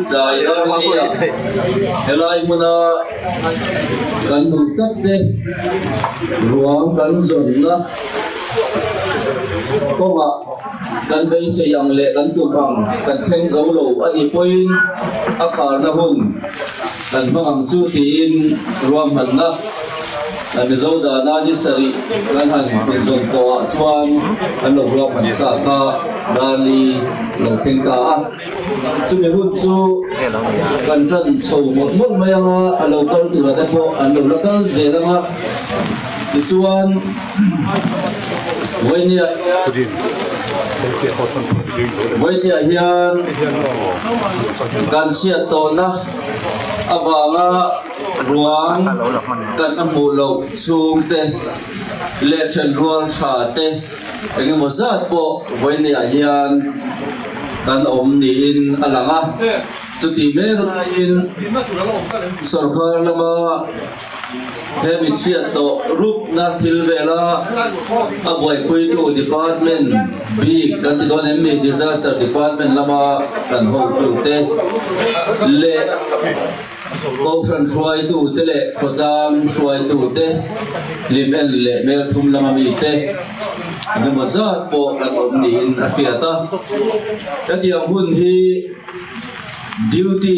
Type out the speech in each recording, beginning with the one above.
dài đó đi à lại một cần thủ tất đi ruộng cần dồn đó có mà cần bây giờ yang lệ cần tụ bằng cần xem dấu lầu anh đi point akar na hun cần mang chu tin ruộng hẳn đó anh dấu đã na đi sari cần hẳnเป็นdồn to chuan anh lầu ruộng hẳn sa ta dali lầu thiên cả chúng mình hun chu cần chân sầu một mức mấy anh lầu cần từ là cái bộ anh lầu là cái gì đó thì chuan với nia hiền cần siết tôn na avanga ruang cần ăn mù lộc chung te lệ trần ruang thả te anh một giấc bộ với nia hiền cần ôm nín alanga tu ti me in sarkar lama he mi chia to rup na thil vela a boy pui tu department b kan ti don em disaster department lama kan ho tu te le ko san suai tu te le khodam suai tu te lim en le me thum lama mi te ni ma za po kan om ni in afiata ti ang hun hi duty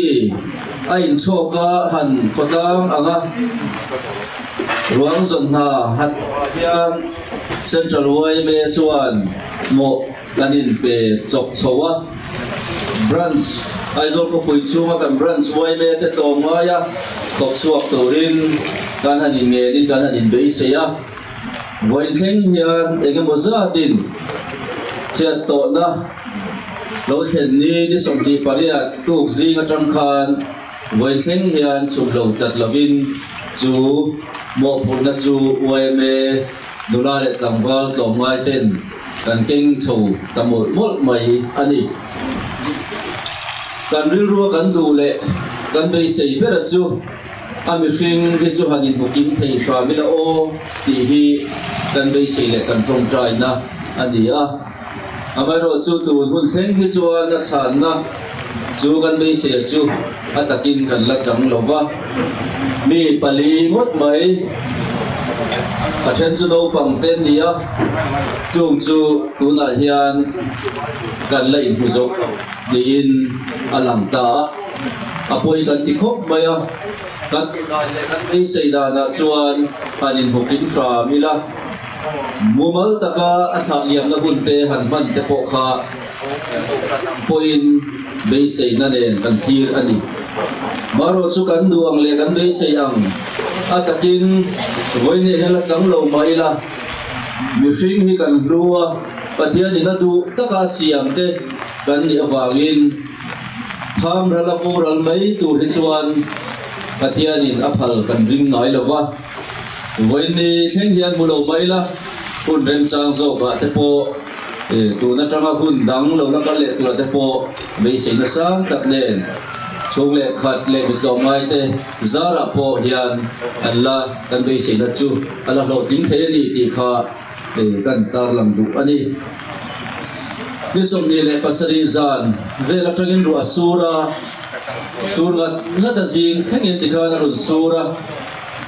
ain choka han khodam anga ruang zon na hat yang central way me chuan mo kanin pe chok chowa branch aizol ko pui chunga kan branch way me te to maya tok suak torin kan hanin nge din kan hanin be se ya voin theng hian ege mo za tin chiat to na lo chen ni ni som ti paria tu zinga tram khan voin theng hian chum lo chat lovin chu mo phun na chu way me dula le tlangwal tlomngai ten kan keng tho tamol mol mai ani kan rilruwa kan du le kan bei sei bera chu ami hring hi chu hanin bukim thei hra mila o ti hi kan bei sei le kan tong trai na ani a amai ro chu tu hun thleng hi chuan na chan na chu kan bei sei chu atakin kan la chang lova mi pali ngot mai a then chu no pang ten nia chung chu tuna hian kan lai hu zo ni in alang ta apoi kan ti khop mai a kan ei sei da na chuan anin bukin fra mila mumal taka a thak liam na hun te han man te po kha poin bei sei na nen kan thir ani maro chu kan du ang le kan bei sei ang atakin voine hela changlo maila mi hring hi kan ruwa pathian ina tu taka siam te kan ni awangin tham rala pural mai tu hi chuan pathian in aphal kan ring nai lova voine thleng hian mulo maila hun rem chang zo ba te po tu na tanga hun dang lo la ka le tu te po bei sei na sang tak nen chung le khat le bi tlom mai te zara po hian alla kan bei sei na chu ala lo thing the li ti kha te kan tar lam du ani ni som ni le pasari zan vela tangin ru asura surat ngata jing thengin ti kha na ru sura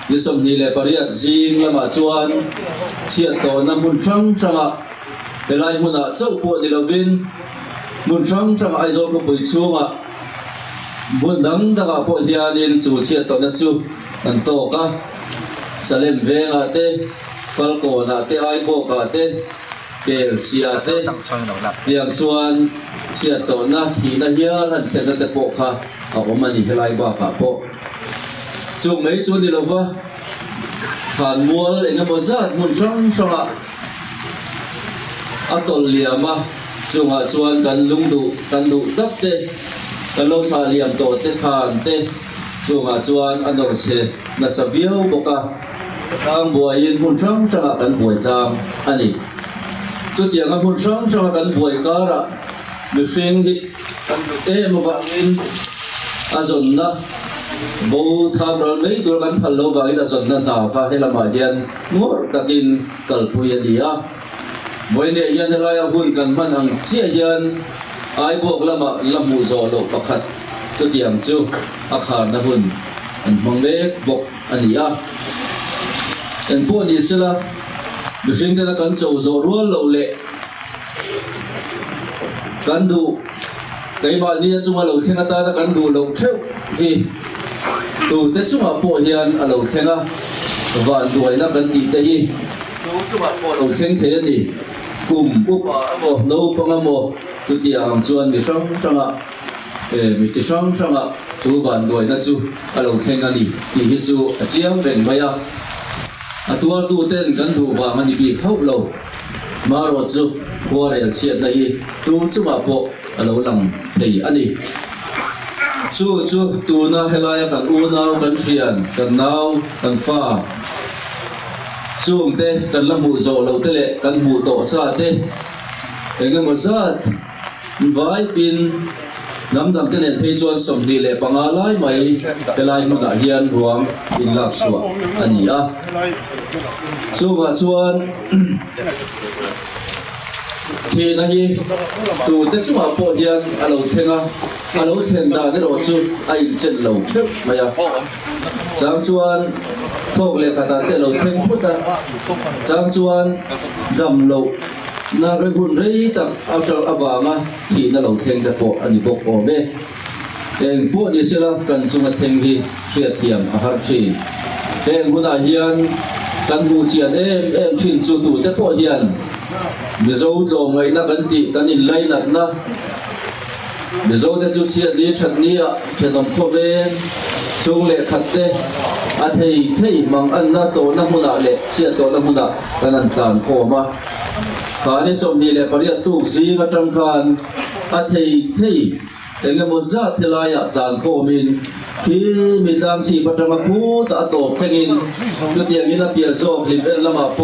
ni som ni le pariat jing lama chuan chiat to na mun sang sanga belai muna chau po ni lovin mun sang sanga aizo ko pui chunga bun dang daga po hianin chu chiat to na chu an to ka salem venga te falco na te ai bo ka te kel sia te tiang chuan chiat to na thi na hial han se na te po kha a omani helai ba ka po chu mai chu ni lova khan mual enga mozat mun sang sanga atol liama chunga chuan kan lungdu kan du tak te kan lo tha liam to te than te chunga chuan anor se na saviau boka ang buayin mun sang sanga kan buai chang ani chu tiang mun sang sanga kan buai kara mi hring hi kan te mawangin azon na bo tham ral mei tur kan phal lo wai da zon na ta ka helama hian ngor takin kalpui adia voine hian la ya hun kan man ang chia hian ai bok lama lamu zo lo pakhat ก็เตรียมจูอาคารนะหุ่นมองเล็กบกอันนี้อันพวกนี้สิละดูสิ่งที่เรากันโจโจรัวเราเละกันดูไก่บ้านนี้จุ่มเราเทงตาตะกันดูเราเชี่ยวที่ดูแต่จุ่มพวกเฮียนเราเทงวันด้วยนักกันตีแต่ยี่ดูจุ่มพวกเราเทงเทียนนี่กลุ่มปุ๊บโอ้โน้ปังโมตัวเดียวจวนมีช่องมีที่ช่องจูวันด้วยนะจูเราเทงกันนี่ที่จูเจียงเป็นไว้ตัวดูเต้นกันดูว่ามันดีเข้าเรามารถจูหัวเรียนเชียดในดูจุ่มพวกเราหลังที่อันนี้จูตัวน่าเฮลายกันอูน่ากันเชียนกันนาวกันฟ้าจูงเตะกันละมูโซเราเตะกันมูโตซาเตะเองก็มาซาดไว้ปินน้ำดำเตะเพจวนสมดีเลยปังอะไรไหมเฮลายมันก็เฮียนรวมปินหลักส่วนอันนี้จูงชวนที่นั่นยี่ตัวเด็กจุ่มพอเดียนเราเชงเราเชงได้เราจูไอ้เจนเราเชื่อไหมจางชวนทุกเรื่องการแต่เราเชงพุทธจางชวนดำเราน่าเรื่องบุญเรื่องต่างเอาจากอวางที่นั่นเราเชงแต่พออันนี้บอกโอ้เบ้เองพวกนี้เสียละกันจุ่มเชงที่เสียเทียมอาหารชีเองบุญอาเฮียนกันบูเชียนชินจุตุแต่พอเฮียนมิโซโจงไงนักกันตีกันอินไลนักนะมิโซเดจุเชียนี้ชัดนี้เชนอมโคเวนช่วงเล็กขัดเตะอาเทยมังอันน่าโตนักมุนาเละเชียโตนักมุนากันนันทานโคมาขานี้สมดีเละปริยัตุสีกจังคันอาเทยเองมุซาเทลายจานโคมินที่มีจางสีปัตตาคูตาโตเพ่งินตัวเตียงนี้นับเปียโซคลิปเอ็นละมาโป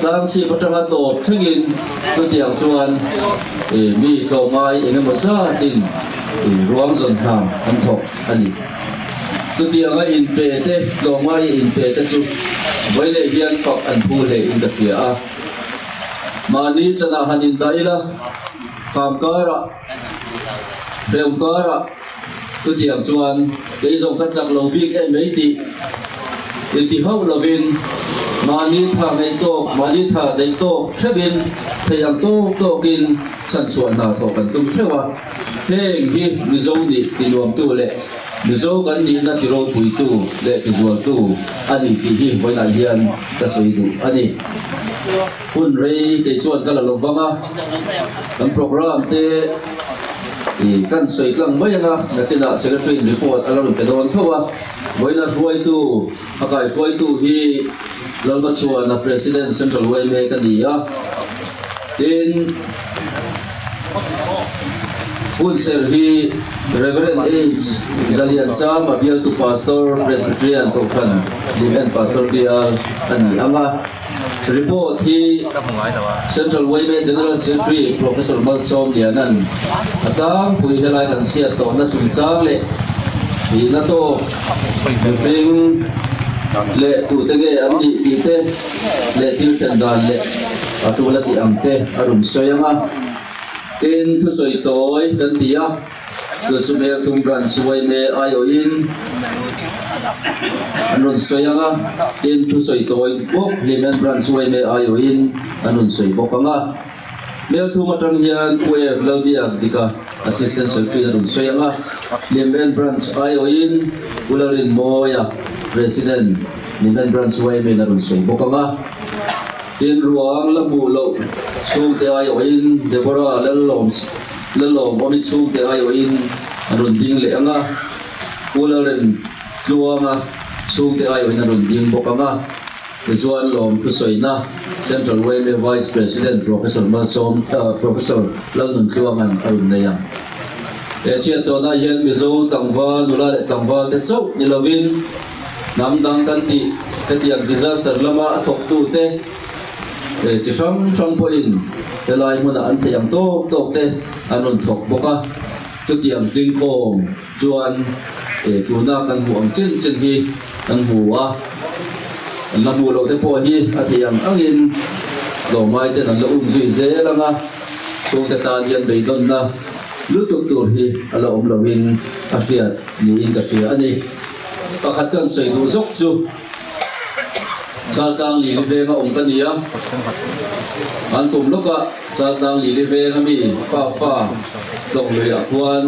จางสีปัตตาโตเพ่งินตัวเตียงชวนมีโตไม้เองมุซาดินรวมส่วนหางอันทอกอันนี้ตัวเตียงอินเปเตโตไม้อินเปเตจุไว้เลยเฮียนฝักอันผู้เลยอินเตอร์เฟียมานี้จะน่าหันินได้ละความการะเฟลการะตัวเดียวชวนเดี๋ยวส่งกันจากโลบิกไม่ดีเดี๋ยวที่เขาโลวินมานี้ทางในโต๊ะมานี้ทางในโต๊ะเทวินพยายามโต๊ะกินฉันชวนหน้าทอกันตุ้มเชื่อว่าเฮ้ยที่มิโซนี่ที่รวมตัวเลยมิโซกันนี่นักที่เราคุยตัวเลยที่รวมตัวอันนี้ที่ไว้ในเฮียนก็สวยดูอันนี้คุณเรย์ที่ชวนกันเราฟังทำโปรแกรมที่กันสวยกลางไม่ยังนักที่น่า secretary report อะไรรุ่นเป็นโดนเท่าว่าไว้น่าช่วยตู้อากาศช่วยตู้ที่เราก็ชวนนัก president central way เมกันดีดินคุณเซลฮี reverend age จะเรียนซ้ำมาเบียร์ตุ pastor presbyterian ทุกท่านดิเน pastor เบียร์อันนี้report ที่ Central Wayme General Secretary Professor Malsom เดียนั้นอาจารย์ผู้ให้รายการเสียต่อนักจุนจ้างเละที่นักโตฟิงเละตัวเตะอันนี้ที่เตะเละที่เซนดานเละอาตัวละที่อังเตะอารมณ์สวยงามเต็นทุสวยโตยกันที่ตัวสุเมลทุ่งรันสวยเมย์อายุอินอันนั้นสวยงามเต็นทุสวยโตยพวกลิเมนรันสวยเมย์อายุอินอันนั้นสวยพวกงาเมลทุ่งมาจังเฮียนคุยฟลาวเดียดิกา assistant secretary อันนั้นสวยงามลิเมนรันอายุอินอุลารินโมยา president ลิเมนรันสวยเมย์อันนั้นสวยพวกงาเต็นรวงละมูโลช่วงเตอายุอินเดบราเลลอมอมิชูเตอายุอินอรุณดิ้งเลี้ยงอุลาเรนลัวงชูเตอายุอินอรุณดิ้งบกงจวนลมทุสวยนะ Central Wayme Vice President Professor Malsom Professor เล่าหนุนลัวงันอรุณเนียงเชียตัวน่าเย็นมิโซตังวานุลาเดตังวาเตโซนิลวินนำดังกันที่เตียง disaster ละมาทกตูเตจะช่างพออินแต่ลายมันอันที่ยังโตเตอันนั้นถกบกจุดยังจึงโคงจวนตัวน่ากันห่วงจินฮีอันหัวอันละมูเราได้พอฮีอันที่ยังอังอินดอกไม้แต่นั้นละจุยเจละช่วงแต่ตาเย็นไปต้นนะ lutuk tur hi ala om lovin afia ni in ka fia ani pakhat kan sei du zok chu chaltang li ve nga om tania an kum loka chaltang li ve nga mi pa fa tong lui a kwan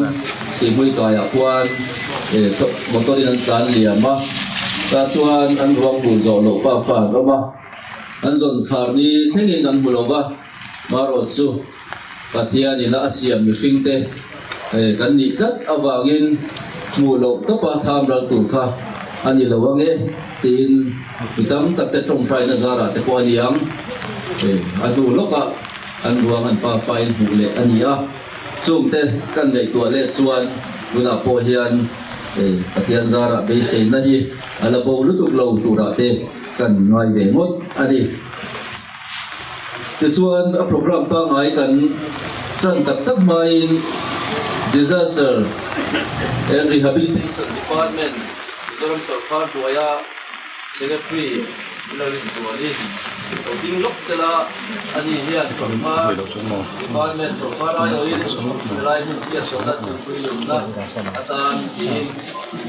si mui kai a kwan motorin an tlan liama ta chuan an ruang bu zo lo pa fa ma an zon khar ni thengin an mulova maro chu pathian ina asiam mi hringte kan ni chat awangin mulo topa tham ral tur kha ani lawange tin pitam takte trong trai na zara te ko aniam adu loka an ruang an pa file bule ania chumte kan nei to le chuan gula po hian pathian zara be se na hi ala bo lutuk lo tura te kan ngai ve mot ani te chuan a program pa ngai kan tran tak tak mai disaster and rehabilitation department Doram Sarkar Duaya Secretary Ilarin Dualin Ding Lok Tela Ani Hian Sarkar Department Sarkar Ayoin Lai Hin Sia Sodat Yumna Atan Din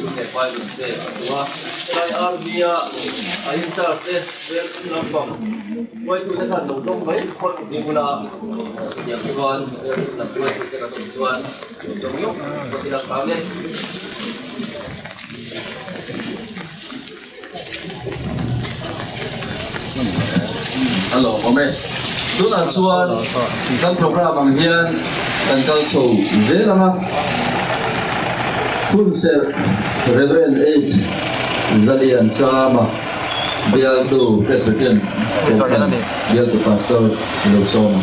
Yuke Pai Lumte Dua Lai Armia Ayin Charte Bel Lampam Wai Tu Tekan Lodong Bai Kol Dimula Yang Tuan Lakuan Tekan Tuan Dong Yok Tidak Kami Hello, okay. Tuna chuan kan program ang hian kan kalso zela nga Kunsel Reverend H Zalian Sama bial do Presbyterian bial do Pastor Losong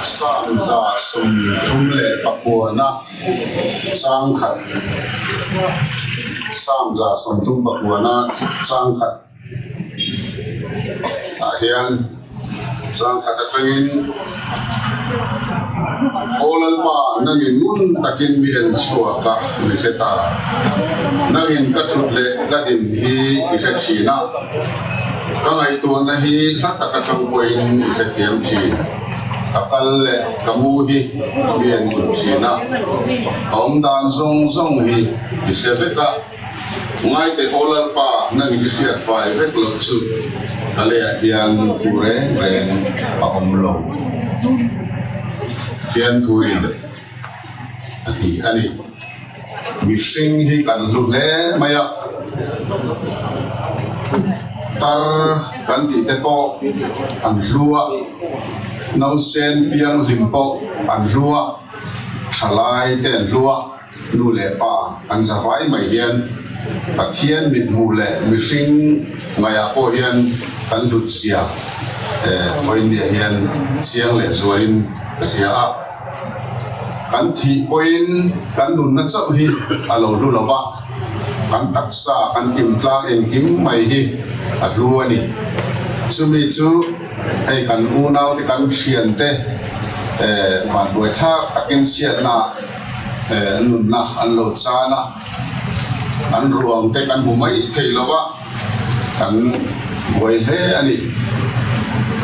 sang za sum thum le pakua na sang khat sang za sum thum pakua na sang khat hian sang khat atangin olal pa nangin nun takin mi en suaka mi kheta nangin ka thut le la din hi i khet china ka ngai tu na hi thata ka chang poin i khet hiam chi akal le kamu hi mi en mun china om dan zong zong hi i se beka ngai te olal pa nangin i fiat fai vek lo chu ale hian pure ren pa omlo hian thuin ani mi sing hi kan lu le maya tar kan ti te po an lua nau sen piang limpo an lua thalai ten lua nu le pa an zawai mai hian pathian mit mu le mi sing maya po hian kan lut sia poin ne hian chiang le zuain ka sia a kan thi poin kan nun na chau hi alo lu lawa kan taksa kan kim tlang en kim mai hi a lu ani chumi chu ai kan u nau te kan thian te ma doi tha takin sia na nun na an lo cha na an ruang te kan mu mai thei lawa kan goi he ani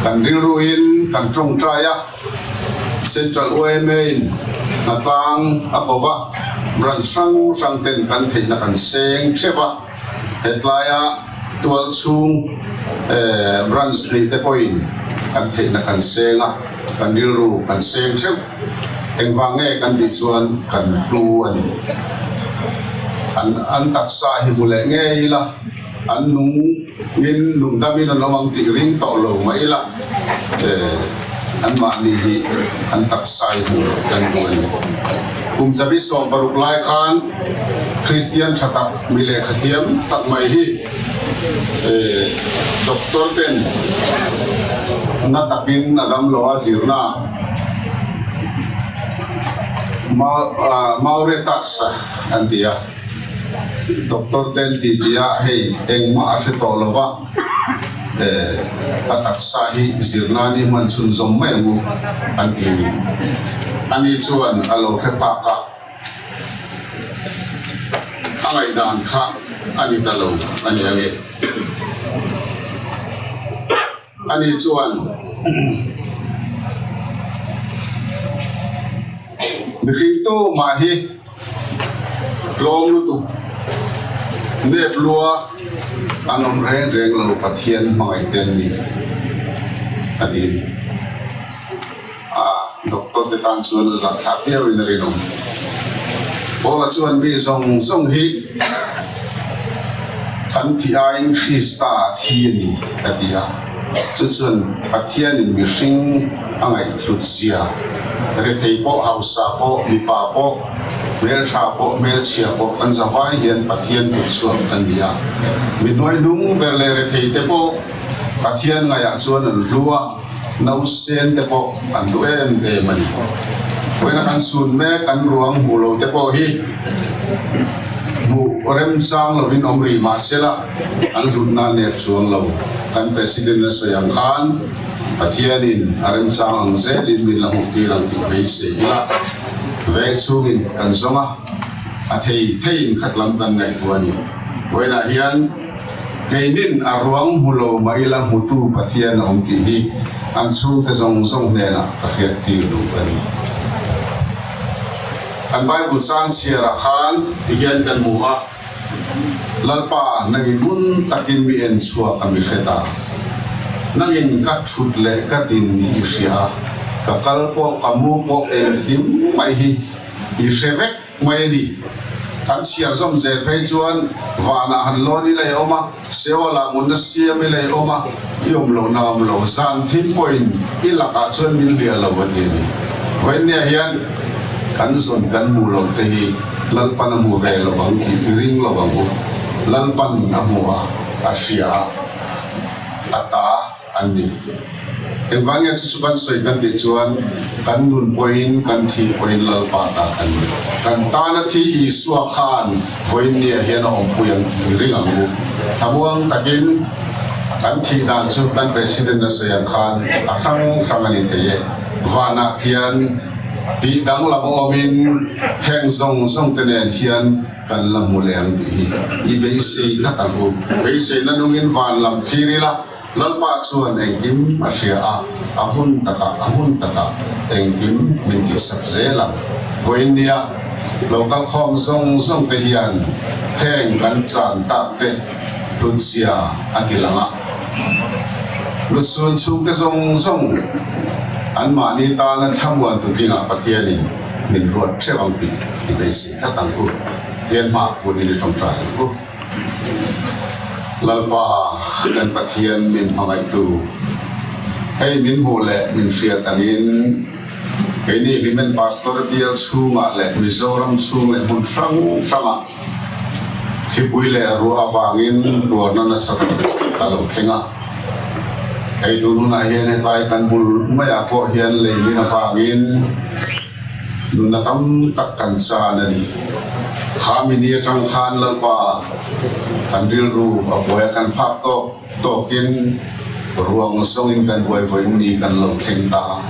kan riruin kan trong traya central oemain natang apova ran sang ten kan thei na kan seng cheva hetlaya tual chung branch ni te point kan thei na kan senga kan riru kan seng chev engwange kan di chuan kan flu ani an taksa hi mule nge ila an nung in nung damin an lawang ti ring to lo mai la an ma ni hi an taksai hu kan duan kum zabi som paruk lai khan Christian thatak mile khathiam tak mai hi doctor ten na takin adam loa zirna maure tasa antia Doktor ten dia hey eng ma afe tolova atak sahi zirnani mansun zom mai mu antini ani chuan alo fepa ka angai dan kha ani talo ani age ani chuan mi khi tu ma hi lom lu tu nep lua anom reng reng lo pathian mai ten ni adi doktor te tan chuan za tha pia in rinom bola chuan mi zong hi kan thi a in Krista thi ni adia chu chuan pathian in mi hring angai thlut sia re thei po hausa po mi pa po mel tha po mel chia po kan zawai hian pathian tu chuan kan nia mi noi lung berle re thei te po pathian ngaya chuan an lua nau sen te po an lu em mani wena kan sun me kan ruang hulo te po hi mu rem sang lovin omri ma sela an lut na ne chuang lo kan president na Soyang Khan pathianin arem sang ang zelin min la mukti lang ti beise ila vel sugin kan zonga athei thein khatlam kan ngai tuani wena hian keinin arwang hulo maila mutu pathian om ti hi an chung te zong ne na pakhet ti lu ani kan Bible san siara khan hian kan muwa lalpa nangin mun takin mi en suwa kami kheta nangin ka thut le ka din ni isia ka kalpo kamu po en him mai hi I shevek mai ni tan siar zom ze phei chuan wana han lo ni lei oma sewala mun na sia mi lei oma yom lo nam lo san thin point ilaka chuan min lia lo wati ni venia hian kan zon kan mu lo te hi lalpan mu ve lo bang ki ring lo bang lalpan amua asia ata ani engwangya suban soi kan ti chuan kan nun point kan thi point lalpa ta kan ta na thi I suwa khan voin ni hian om puyang ki ring angu thabuang takin kan thi dan chu kan president na Soyang Khan akhang ani theye wana hian ti dang lam omin heng zong tenen hian kan lam muleng ti I be se la ta go be se na nungin van lam thirila lalpa chuan engkim asia ahun taka engkim min ti sakzela voinia local khom zong te hian heng kan chan ta te tunsia atilanga lusun chung te zong an mani ta na chamwan tu tinga pathianin min ruat thewang ti I be se ta tang ku tian ma ku ni thong trai ku lalpa kan pathian min pangai tu hei min hole min sia tanin ini limen pastor biar sunga le mizoram sung le mun sama khipui le ru awangin ruana na sak alo thenga hei dunu na hian tlai kan bul maya ko hian le min awangin nuna tam tak kan sa na ni khamini tang khan lalpa andil ru aboya kan phak to kin ruang songin kan boy ni kan lo theng ta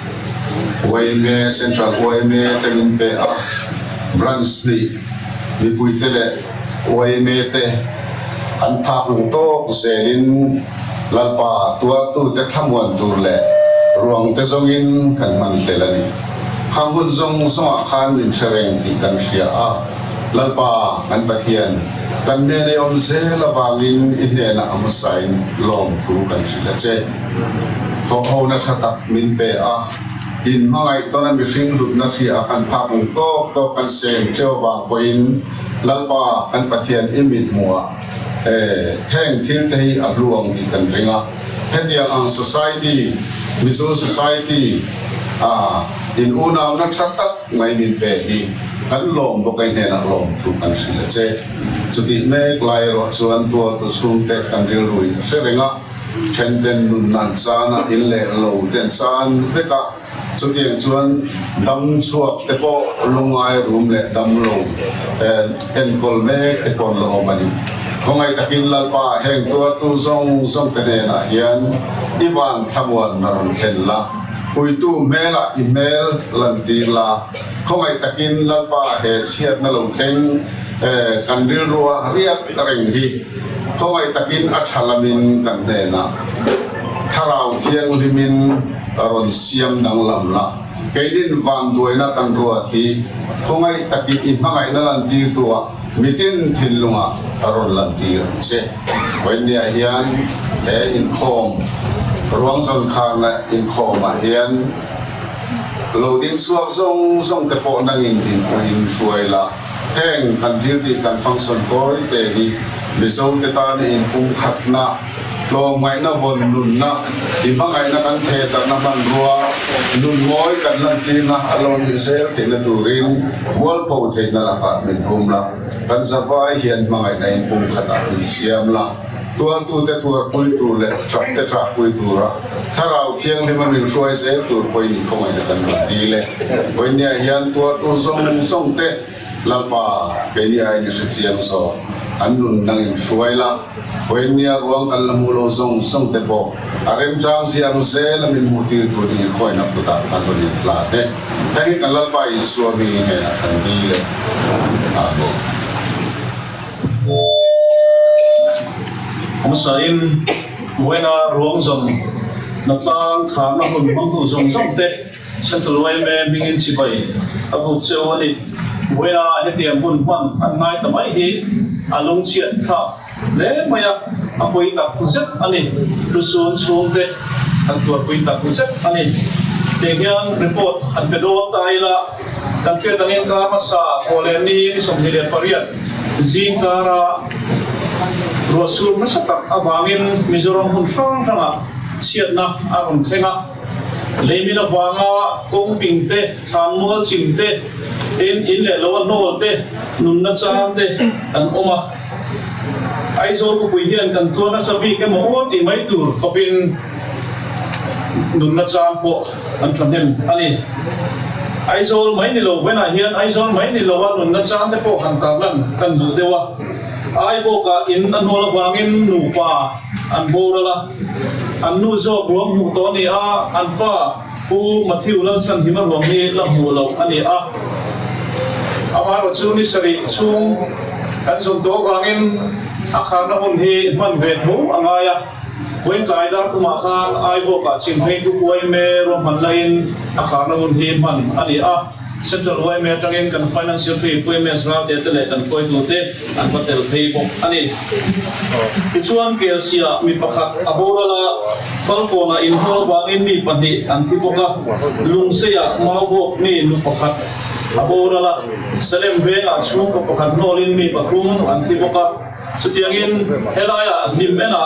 OMA Central OMA temin pe branch ni mi puitele OMA te an phak to selin lalpa tua tu te thamwan tur le ruang te zongin kan man lelani khamun zong khan min sereng ti kan sia lalpa kan pathian kan ne om se lawangin inne na amasain lom thu kan sila che ho na thatak min pe in mangai tona mi hring lut na ria kan phakung to kan sem chewang poin lalpa kan pathian imit muwa heng thil te hi a luang ti kan ringa hedia ang society mizo society in una na thatak ngai min pe hi kan lom bo kai ne na lom thu kan sila che chuti me klai ro chuan to sum te kan ril rui se renga thenden nun nan sana in le lo ten san veka chuti chuan dam chuak te po lungai room le dam lo en kol me te pon lo mani kongai takin lalpa heng tu zong te ne na hian iwan thamwan naron thella puitu mela email landila kongai takin lalpa he chiat na lo thleng kanril ruwa riak reng hi kongai takin athalamin kan ne na tharau thiang limin ron siam dang lam la kainin van duina kan ruwa thi thongai taki imangai na lan ti tua mitin thinlunga aron lan ti che wenia hian in khom ruang son khang na in khom a hian loading suak song te po nang in din po in suaila heng kan thil ti kan function koi te hi miso te ta ni in pung khat na lo mai na von nun na imangai na kan the tar na man ruwa nun moi kan lan ti na alon hi sel te na turin wal po the na la ka min kum la kan zavai hian mangai na in pung khat a in siam la tuan tu te tuar pui tu le trap te trap pui tu ra tharau thiang le man in suai se tur poi ni khongai na kan di le poi nia hian tuar tu song te lalpa pe ni ai ni chiang so annun nang in suai la poi nia ruang kan lamu lo song te po arem chang siang se lamin muti tu ni khoi na tu ta kan ni la te thai kan lalpa i suami ne na kan di le a bo Masain buena ruang zon natlang khang na hun mang tu zong zong te central way me bingin chibai abu chewani buena hetiam bun man an ngai tamai hi alung chiat tha le maya apoi tak zet ani rusun sung te an tu apoi tak zet ani tegian report an pedo taila kan fe tanin ka masa koleni som hilen pariat zingara Rasul masatak abangin Mizoram hun sang sanga siat na aron khenga leimina wanga kong pingte thamua chingte in le lawan no te nun na cham te an oma aizol ko puihian kan to na sabi ke mo ti mai tur kopin nun na cham po an thanem ani aizol mai ni lo wena hian aizol mai ni lo wa nun na cham te po kan kablan kan du dewa ai bo ka in an hola wangin nu pa an borala an nu zo rom mu to ni a an pa pu mathiu lan san himar rom ni la mu lo ani a amaro chu ni sari chung an zo do wangin a khana hun hi man ve thu angaya wen kai dar kuma khan ai bo ka chim phei ku koi me rom han lain a khana hun hi man ani a central way me tangin kan financial fee pui me sra te le kan koi tu te an patel phei bo ani chuan ke sia mi pakhat aborala falko na in hol ba in mi pandi an thi boka lungse ya mau bo ni nu pakhat aborala selem ve a chu ko pakhat nolin mi pakum an thi boka chutiangin helaya nimena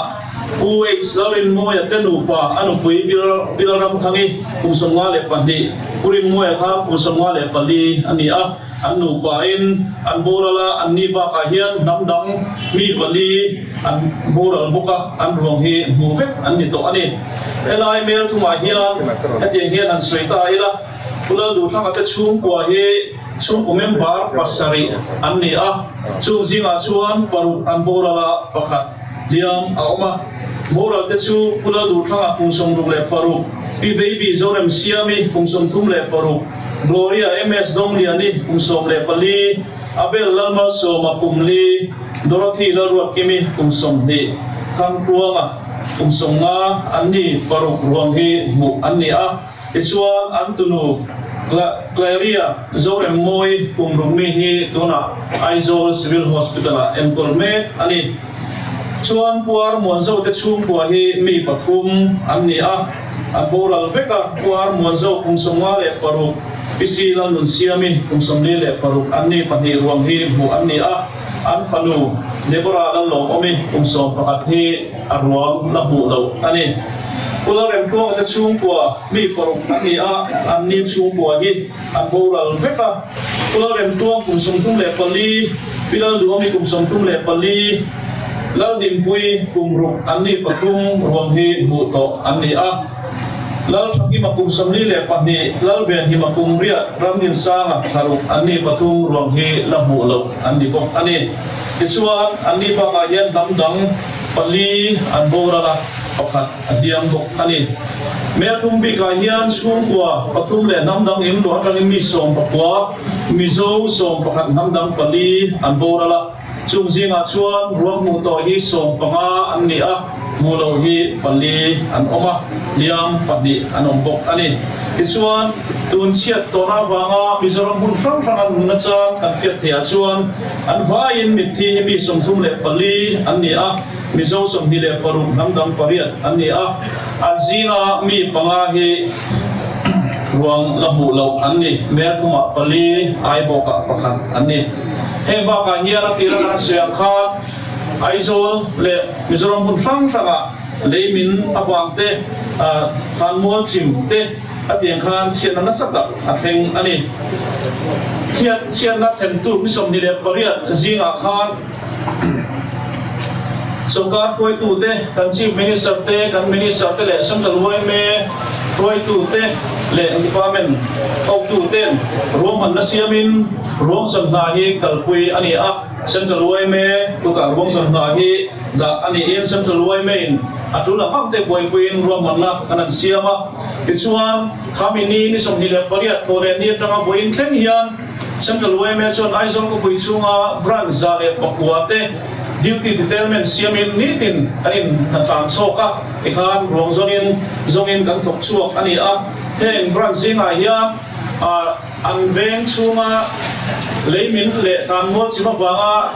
UX larin mo ya tenu pa anu pui bilaram thangi kumsonga le pandi purin mo ya kha kumsonga le pali ani a anu pa in an borala anni ba ka hian namdang mi pali an boral boka an rong hi mu vek anni to ani elai mel thuma hian atiang hian an soita ila pula du thanga te chung kwa hi chung kumem bar pasari anni a chung zinga chuan paru an borala pakhat liam a oma moral te chu pula du thanga kumsong ru le paru bi baby zorem siami kumsong thum le paru gloria ms dong li ani kumsong le pali abel lalma so makumli dorothy larwa kimi kumsong ni khang ruanga kumsonga anni paru ruang hi mu anni a ichuan antunu Claria zorem moi kumrumi hi tuna aizol civil hospital enkolme ani chuan puar muanzo te chung puar hi mi pathum anni a aboral veka puar muanzo kumsonga le paru pisi lan nun siami kumsomni le paru anni pani ruang hi bu anni a an fanu nebora lan lo omi kumsom pakhat hi arwam la bu lo ani pula rem ko te chung puar mi paru anni a anni chung puar hi aboral veka pula rem to kumsom tum le pali pilal du omi kumsom tum le pali lal dim pui kumruk anni pathum ruang hi mu to anni a lal thaki makum samli le pani lal ben hi makum ria ramin sanga tharu anni pathum ruang hi la mu lo anni bok ani ichuan anni ba ga hian damdang pali an borala pakhat adiam bok ani me thum bi ga hian chung kwa pathum le namdang im lo atang mi som pakwa mi zo som pakhat namdang pali an borala chung zinga chuan ruang mu to hi som panga anni a mulo hi pali an oma liam padi an ombok ani chuan ตุนเชียดตัวน้าวางมิจรัมบุญฟังฟังอันนัจจาอันเปียกเทียชวนอันว่าอินมิทีมีสมทุมเล็บปลีอันนี้มิโซสมดีเล็บปรุงน้ำดำปริยัดอันนี้อันจีน่ามีปังอาฮีรวงละบุเหล่าอันนี้เมื่อทุ่มปลีไอโบกะประคันอันนี้เฮงบ้ากาเฮียนักตีระนักเสียงขาดไอโซเล่มิจรัมบุญฟังฟังเลยมินอวังเตขันมัวชิมเตอดียงขันเชียนนักสักดับเฮงอันนี้เฮียเชียนนักเห็นตู้มิสมดีเล็บปริยัดจีน่าขันสงการคุยตู้เตกันชีมินิสเตกันมินิสเตเล่สัมตลวยเมคุยตู้เตเล่ดีพาร์ตเมนต์เอาตู้เตรวมมันนัสยามินรวมสัมนาฮีกัลปุยอันนี้สัมตลวยเมตุกรวมสัมนาฮีดาอันนี้เอ็นสัมตลวยเมนอัตุลาพังเตปุยปุยรวมมันนักอันนั้นเสียมาพิจวนทามินีนิสมดีเล็บปริยัดโทเรนีตั้งปุยเข่งยันสัมตลวยเมชวนไอซอนก็ปุยชุงบรันซาเลปกัวเตduty detailment siamin nitin anin natang soka ikhan rongzonin kan tok chuak ani heng branching hiya an veng chunga leimin le tan mo chima wanga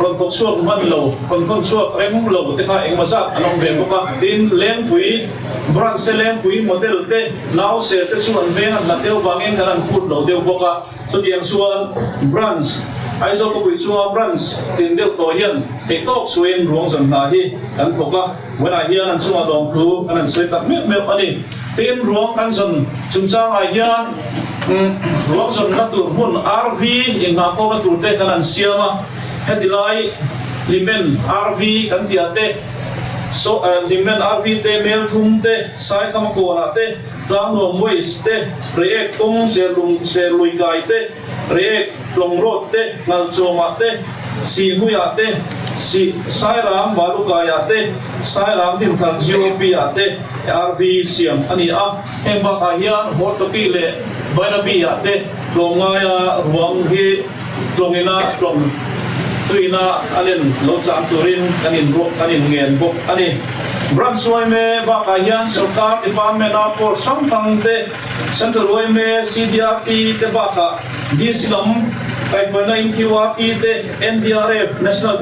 ron tok chuak man lo ron tok chuak rem lo te kha engmazat anong ve boka tin leng pui branch se leng pui model te now se te chuan veng an lateu wangin kan put lo deu boka so tiang chuan branchไอโซก็ไปชัวบรันส์ตินเดียวตัวเฮียนไปตอกช่วยรวงสันนาฮีกันพบว่าเวลาเฮียนั่นชัวลองครูอันนั้นสวยตัดเมื่ออันนี้เป็นรวงกันสันจุนจ้าไอเฮียนรวงสันนัดตัวหุ่น RV ยังมาเข้ามาตัวเตะกันนั่นเสียมาเฮดิไลลิเมน RV กันที่อาเตะโซลิเมน RV เตะเมลทุ่มเตะสายคำโกนาเตะกลางลมเวสเตะเรียกตุ้งเซลุยไกเตะเรียกลงรถเตะนัลโจมาเตะสีหุยาเตะสีสายรามบาลุกายาเตะสายรามดินทันจิโอปียาเตะ RV เสียงอันนี้เอ็มบักอาเฮียนโฮตกีเล่บายนาบียาเตะลงงายารวงฮีลงอินาลงตุยนาอันนี้ลงจามตุรินอันนี้รุกอันนี้เงียนบุกอันนี้บรันสวยเมบักอาเฮียนสกัดดิพาร์ตเมนต์ฟอร์สัมพังเตะเซ็นทรัลรวยเม CDRT เตบักาดีสิลัมไอ้คนนั้นที่ว่าที่เต NDRF National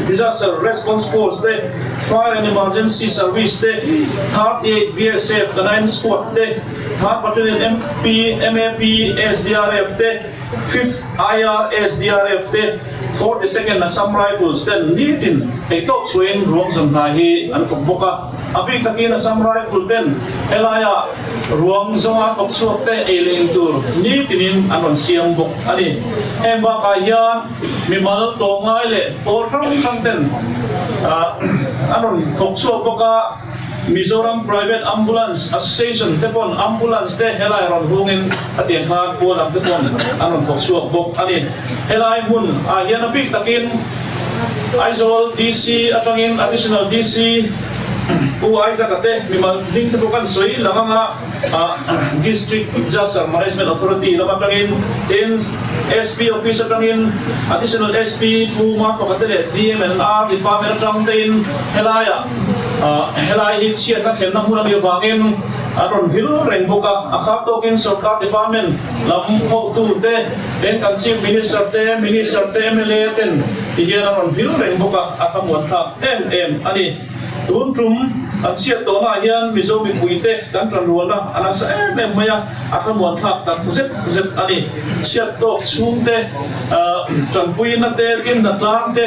Disaster Response Force เต Fire and Emergency Service เต 38 BSF กันนั้นสควอตเต 3 Battalion MP MAP SDRF เต 5th IR SDRF เต 42nd Assam Rifles เตนี่ตินไอ้ท็อปสวยรวมสัมนาฮีอันกบกะอภิตะกี้นะAssam Rifle เตเอลายารวมสมาคมสวดเตเอลิงตูร์นี่ตินินอันนั้นเสียงบุกอันนี้เอ็มบักอาเฮียนมีมาลตัวง่ายเลยโอทั้งเต็นอันนั้นทกสวดบุกะMizoram Private Ambulance Association เทปอน Ambulance เตเฮลายรอนหุ่นอดีตข้ากัวลำเทปอนอันนั้นทกสวดบุกอันนี้เฮลายหุ่นอาเฮียนอภิตะกี้ไอโซล DC อัตงิน additional DCผู้ไอ้สักเตะมีมาดิ้งที่พวกกันสวยแล้วก็District Disaster Management Authority แล้วมันตั้งอิน SP Officer ตั้งอิน Additional SP ผู้มาปกติเลย DMNR Department ตั้งอินเฮลายฮิตเชียร์นักเห็นนักหุ่นมีบางอินอันนั้นฟิลเร่งบุกอาคาโตกินสุขาดีพาร์ตเมนต์ลำพูตูเตเป็นกันชีมินิสเตอร์MLA เต็นที่เจนันฟิลเร่งบุกอาคามวนทับMMอันนี้ตุนจุ่มอันเสียตัวหน้าเฮียนมิโซบิคุยเตกันตรัวนะอันนั้นเอ็มไม่ยากอาคามวนทับกันเซ็ตอันนี้เสียตัวชุ่มเตจันคุยนัดเตกินนัดล้างเต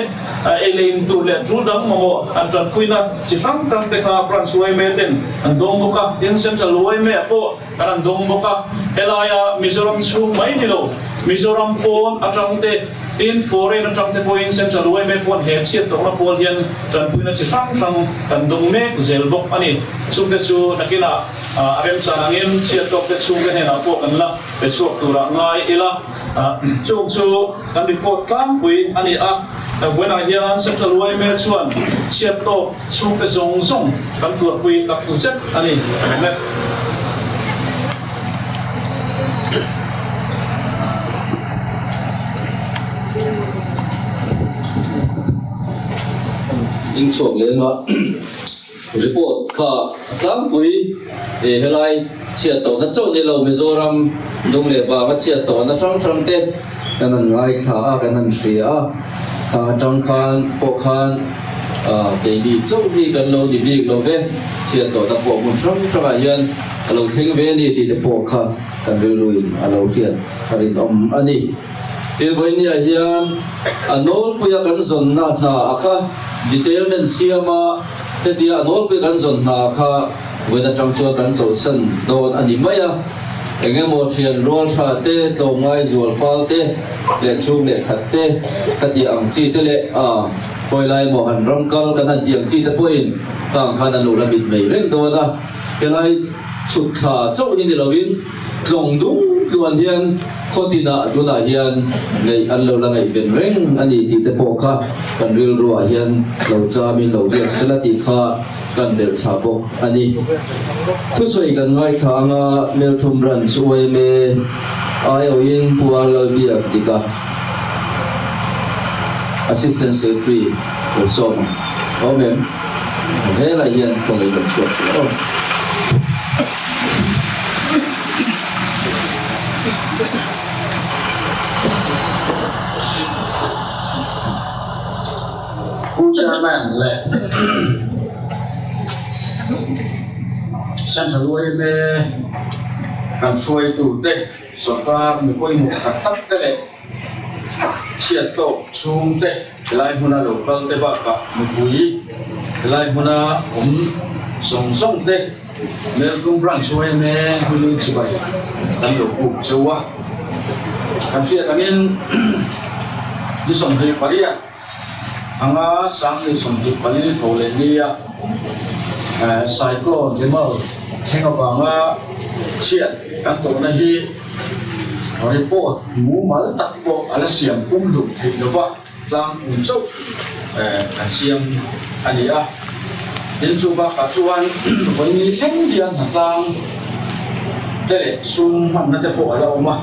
เอลินตูเล่จูดังโมอันจันคุยนัดจิฟังตั้งเตข้าปรันสวยเมเต็นอันดงบุกอินเซนต์ลวยเมโปอันดงบุกเฮลายามิโซรัมชุ่มไม่ดีโลมิโซรัมโอนอันจังเตอินฟอร์เรนอันจังเตโปอินเซนต์ลวยเมโปนเฮดเสียตัวนักบอลเฮียนจันคุยนัดจิฟังตั้งกันดงเมกเซลบุกอันนี้ชุดเตชูนักกีฬาอาเรมซานังเงินเสียตัวเตชูกันเห็นอ่ะพวกกันละเตชูตัวละง่ายอีละจุกชูกันรีพอร์ตกลางปุยอันนี้เวลาเฮียนเซ็นทรัลเวย์เมชวนเชียร์โตช่วงเตจงส่งกันตรวจปุยตักเซ็ตอันนี้เนี่ยยิงสวกเลยเนาะ report kha tlang pui helai chia to na chaw ni lo Mizoram dong le ba ka chia to na sang te kanan ngai tha a kanan ria ka tang khan po khan ke di chaw ni kan lo di big lo ve chia to ta po mun sang a hian alo thing ve ni ti te po kha kan luin alo hian karin ani voi ni a hian anol puya kan zon na tha akha detailment siama te dia anol puya kan zon na kha weda tang chu kan chol san don ani maya engemo thian rol tha te tlongai zual fal te le chung le khat te kati ang chi te le poilai mo han rangkal kan han tiang chi te poin tang khan anu la bit mei reng do na kelai chut tha chau ni lovin tlong dung tuan hian khotina duna hian nei an lo langai ven reng ani ti te po kha kan ril ruwa hian lo cha min lo riak selati kha kan bel chapok ani thu soi kan ngai kha anga mel thum ran chuai me ai o in pual biak dika assistant secretary of Soma mem hela hian ko ngai lo chuak so Chairman le Central Way kan suai tu deh Sarkar mi koi mu khatak te le chia to chung te lai huna local te ba ka mi pui lai huna song te Melbourne branch suai me hulu chibai kan lo ku chewa kan sia tamin di song hei paria anga sang ni som di pali thole nia cyclone lemal thengawanga chiat kan to na hi report mu mal tak po ala siam kum lu thei lova tlang un chau kan siam ani a din chu ba ka chuan voi ni theng dian tlang tele sum man na te po ala oma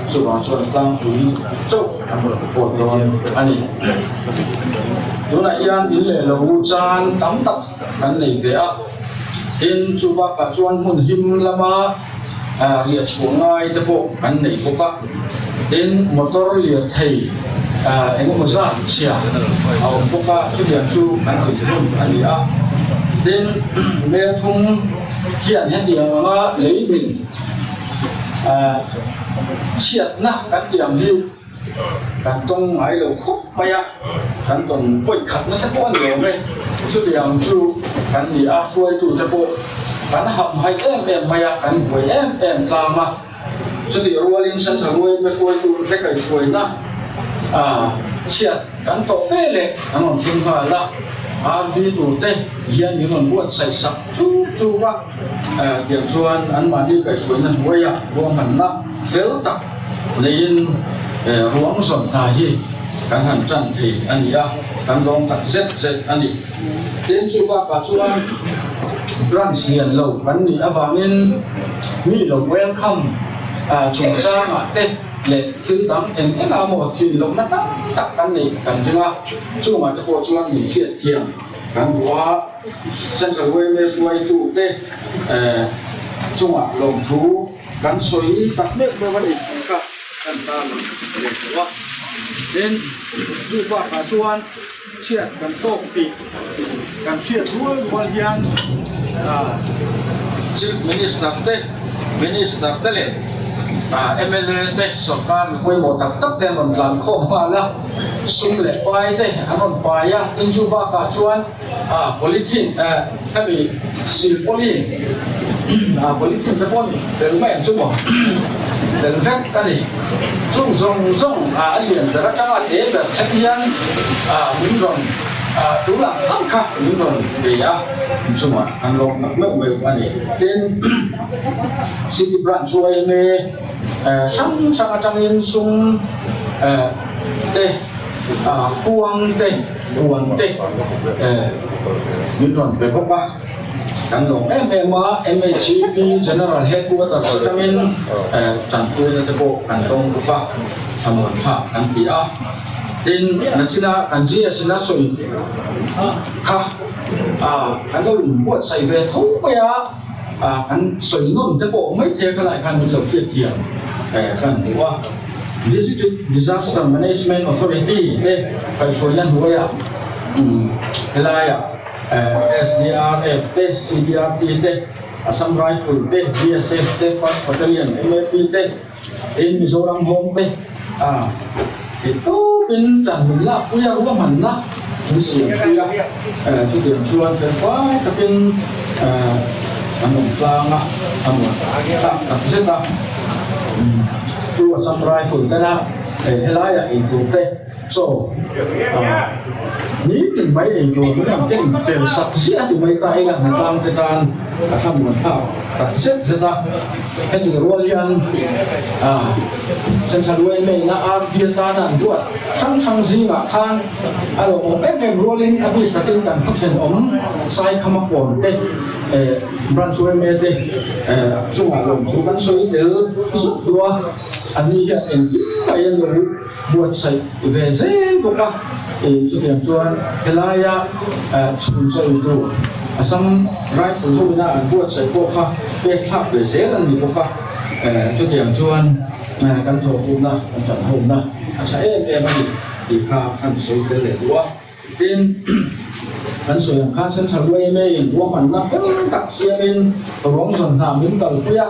chu ba chuan tlang ui chau kan po don ani tuna ian in le lo chan tam tak kan nei ve a in chu ba ka chuan mun him lama ria chuangai te po kan nei boka in motor lia thei eng mo za chia au boka chu lian chu kan ri hun ani a tin me thung hian he dia ma leimin chiat na kan diam hiu kan tong ai lo khop maya kan tong voi khat na te po an lo me chu diam chu kan ni a foi tu te po kan ham hai em maya kan voi em tlama chu di rualin central way me foi tu te kai foi na chiat kan to fe le an on thing ha la RV tu te hian ni mon buat sai sak chu wa tiang chuan an ma ni kai foi na hoya bo man na fel tak lein ruang son ta hi kan han chan thi ani a kan long tak zet ani tin chu ba ka chuan branch hian lo kan ni awangin mi lo welcome chung cha ma te le tin dam en a mo thi lo na tak kan ni kan jinga chu ma te ko chuan ni thiat thiang kan wa central way me suai tu te chung a long thu kan soi tak me me wa ni ka kan ta le wa đến du ba cả chuan chiat kan tok ti kan chiat rual wal hian chief minister te le MLA te sarkar koi mo tak tak den on lan kho ma la sum le pai te anon pai ya tin du ba cả chuan politin kami sil polin politin te pon del men chu mo del vek ani chung zong alien da ka te ba chakian min ron tu la am kha min ron be ya chuma an long me ani tin city branch way me sang atangin sung te huang te min ron be ba kan long MHP general headquarters kamin chan tu na te po kan long pa amon pha kan pi a tin na china kan ji asina soi kha kan lo lim buat sai ve tho pa ya kan soi non te bo mai the ka lai kan min lo khiat hiam kan ni wa District Disaster Management Authority te kai soi lan huwa ya helaya SDRF te CDRT te Assam Rifle te BSF te 1st Battalion MFP te in Mizoram Home te itu pin chan min la puya ruwa man na min siam puya chu điểm chuan fe fa ta pin anong planga amwa ta se ta chu Assam Rifle ta na helaya in tu te so ni tin mai in tu ni am tin tel sak sia tu mai ta ila na tam te tan tham mon tha ta se ta cái điều ruột liền sinh sản nuôi mình là Việt Nam là ruột sang gì mà than rồi ông em ruột liền anh bị cái tình cảm phát triển ông sai không mặc quần đấy branch nuôi mình đấy chung là lòng chú bắn suy từ giúp đua anh đi hiện em cái người buat sai về dễ bốc ra thì chú điểm chuan cái lai chun chơi đủ Assam Rifle thôi na buat sai bốc ra về tháp về dễ là gì bốc ra chú điểm chuan căn thổ hôm na căn trận hôm na sẽ em anh đi pha căn soi cái lệ đua tin căn soi hàng khăn sân sân quay mê in đua mình na phết cắt xe bên rong sần hàm những tàu kia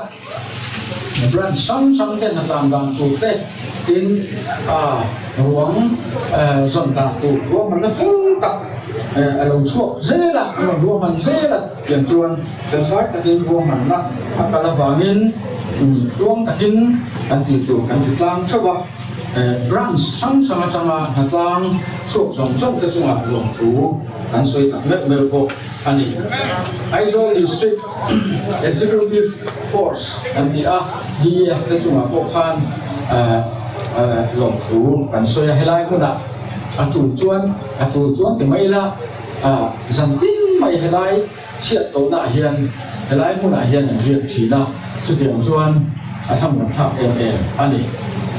brand sang cái hạt làm tụ tê tin ruộng sần tạt tụ đua mình na phết cắt lòng chuột dễ là mà đua mình dễ là điểm chuan cái phải cái tin đua mình na cái là vàng tuang takin kan titu kan tlang chawa branch sang hatlang chok song te chunga long thu kan soi tak me ko ani Aizawl District Executive Force and the DEF te chunga ko khan long thu kan soi helai ko da atu chuan te mai la zan tin mai helai chiat to na hian helai mu na hian riat thina chú điểm chuan tham luận tháp em ani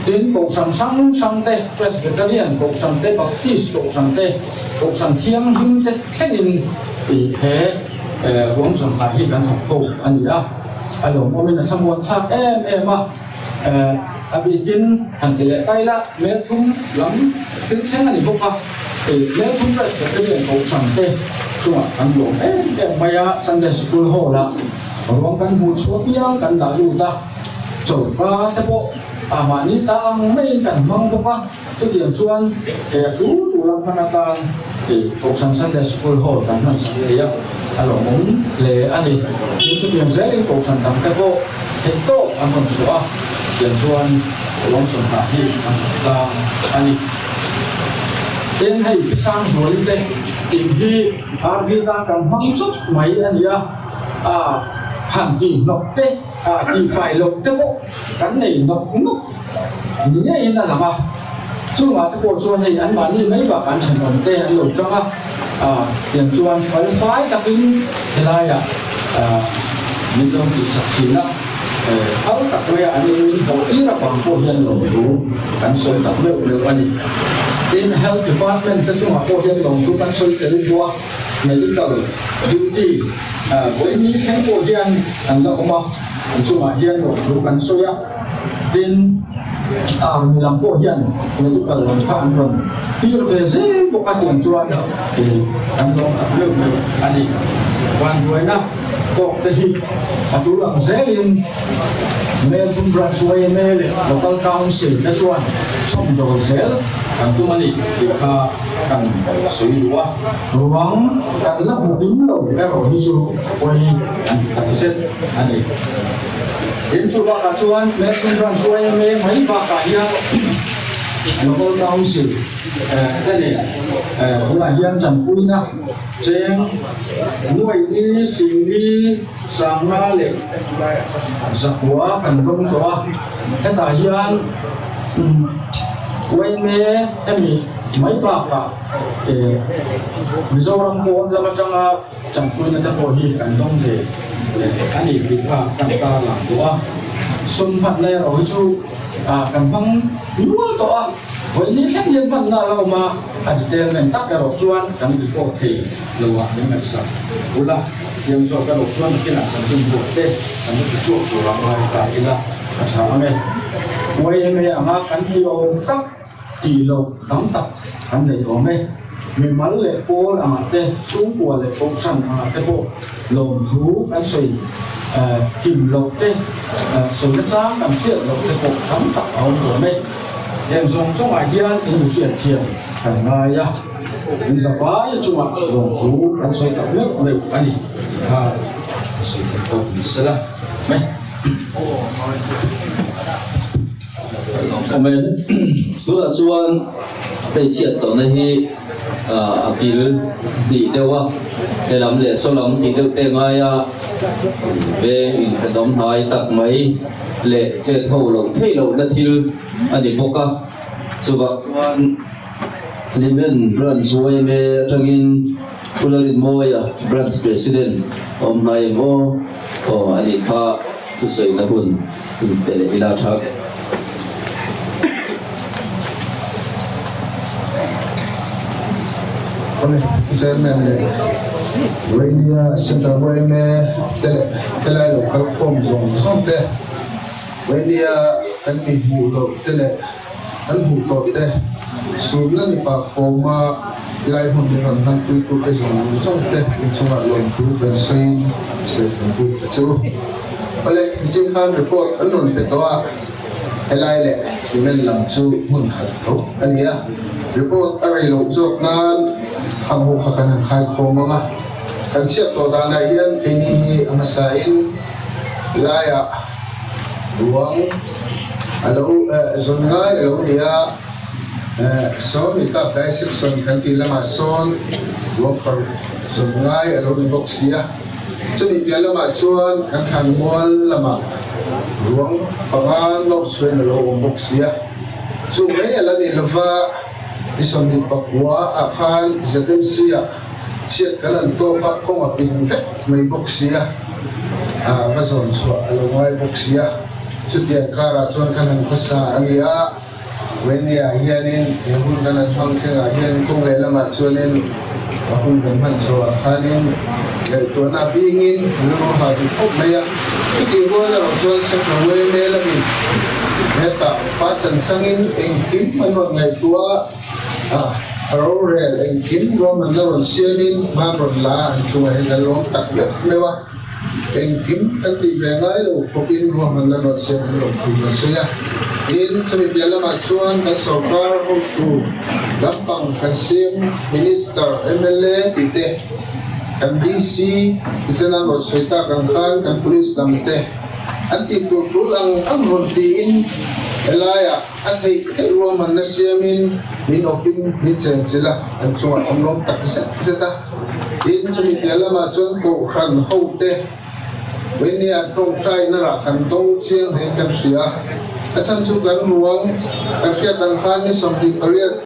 đến cộng sản sang te Presbyterian cộng sản te Baptist cộng sản te cộng sản thiêng hưng te khenin thì thế huống sản tại hiện đang học cổ ani alo mo min tham luận tháp em abi din han tile tai la me thum lam tin chen ani boka thì me thum Presbyterian cộng sản te chuan an lo em maya Sunday school hall la ruang kan bu chuak yang kan da lu ta chau pa te bo mà ni ta mấy kan mang bo ka chu tiang chuan chu lam kana tan thì cuộc sống Sunday school hall kan man sa le ya alo mong le ani ni chu tiang zai cuộc sống tam te bo he to an kon chua tiang chuan ruang son ta hi an ta ani đến hay sang suối te tìm hi vi ta kan mang chút mấy ani ya hàng kỳ nộp tê thì phải nộp tê bộ cái này nộp như thế là làm à chung là cái bộ chuan này anh bán đi mấy và bán thành nộp tê anh nộp cho tiền chuan phải ta kinh thế này mình không chỉ sạch chỉ đó hal tak kaya anh hậu ý là bằng phố hiện lòng chú anh soi tập liệu anh in health department cái chung là phố hiện lòng chú anh soi cái liên quan medical duty với những cái phố hiện anh là không anh chung là hiện lòng chú anh soi á in mình làm phố hiện medical làm tham rồi khi về dễ bộ các tiền chuan thì anh lo tập liệu anh đi quan với nó có cái gì chú làm dễ liền mail from branch way mail local council cái chuan trong đồ dễ càng tu mani thì càng sử dụng ruang càng lắp một tính lầu cái rồi như chú quay càng xét anh ấy đến chú ba cả chuan mail from branch way mail mấy ba cả hiang local council cái này cũng là hiang trần quy na trên nuôi đi sinh đi sang na lệ giặc quá cần công đó cái tài hiang quay mê em mấy bạc cả Mizoram Pond là macam chẳng quy là cái hi cần công thì anh ấy bị phạt cần ta làm đó xuân phật này rồi chú cần phong nuôi đó với ní khác nhân văn là lâu mà anh tên mình tắc cái đầu chuan đang bị cô thì lâu à đến ngày sau cú là riêng số cái đầu chuan cái là sản sinh buộc tê anh bị số củaเราcái là sao này quay em à mà anh nhiều tắc tỷ lộc đóng tập anh này có mấy mình mới lệ cô là mà tên xuống của lệ cô sẵn mà cái bộ lồng thú anh sủy kìm lộc tê sủy cái trang làm chuyện lộc cái bộ đóng tập ông của mình hiện dùng số ngoài kia thì nhiều chuyện thiệt phải ngay ya mình sẽ phá cho chúng ạ lồng thú anh sủy tập nước mình anh đi sủy cái bộ mình sẽ là mấy Amen. Bữa chuan被切到那些比如你的话，你諗嚟所諗啲都定係啊，俾完係諗睇特美嚟即係套路推路那條啊啲國家，所以話你們 brand 所以咩最近不能啲咩呀 brand president 我唔係我啊啲卡出水那款俾你拉長。Oleh, saya mende. Wainia senta waine tele lokal kom zong te. Wainia kan mi hulo tele kan hulo te. Sunna ni pa forma lai hun ran han tu te zong te. Inchunga lon tu kan sein se kan tu chu. Oleh, jing kan report anon pe toa. Helai le men lam chu mun khat tho ania. Report arai lo jok nan ang hukha ka ng kahit po mga kansiyat ko dana yan inihi ang masain laya ruang alaw zongay alaw niya son ita kaisip son kanti lama son wakar zongay alaw ibok siya cumi piyala ma chuan kan hanmual lama ruang pangan lor suen alaw ibok siya cumi alaw ilava isang di Papua akan zatem siya siya kanan to ka kong aping may boksiya mazon so alaway boksiya sudya kara tuan kanan pasa aniya wenia hianin yahun kanan pangkeng hian kong lela machuanin ahun kanan so akanin tuan abingin luha di pop maya sudya wala tuan sa kawe melabin neta pacan sangin engkim manon ngay tua Rorel and Kim Roman Laron Sianin, Mamron La, and to a long Taklewa, and Kim and the Bengal, Popin Roman Laron Sianin, Kumasaya, in Tamibiala Machuan, and so far to Lampang Kansim, Minister, MLA, Tite, and DC, Itanan or Sweta Kankan, and Police Namte, and people Tulang Amrontiin. Elaya at ay Roman na siya min opin minsan sila ang sungat ang long takisa in sa mitiyala machuan ko kan hote when niya tong try na rakan tong siyang hengkang siya at san sugan ruang ang siya tangkan ni something career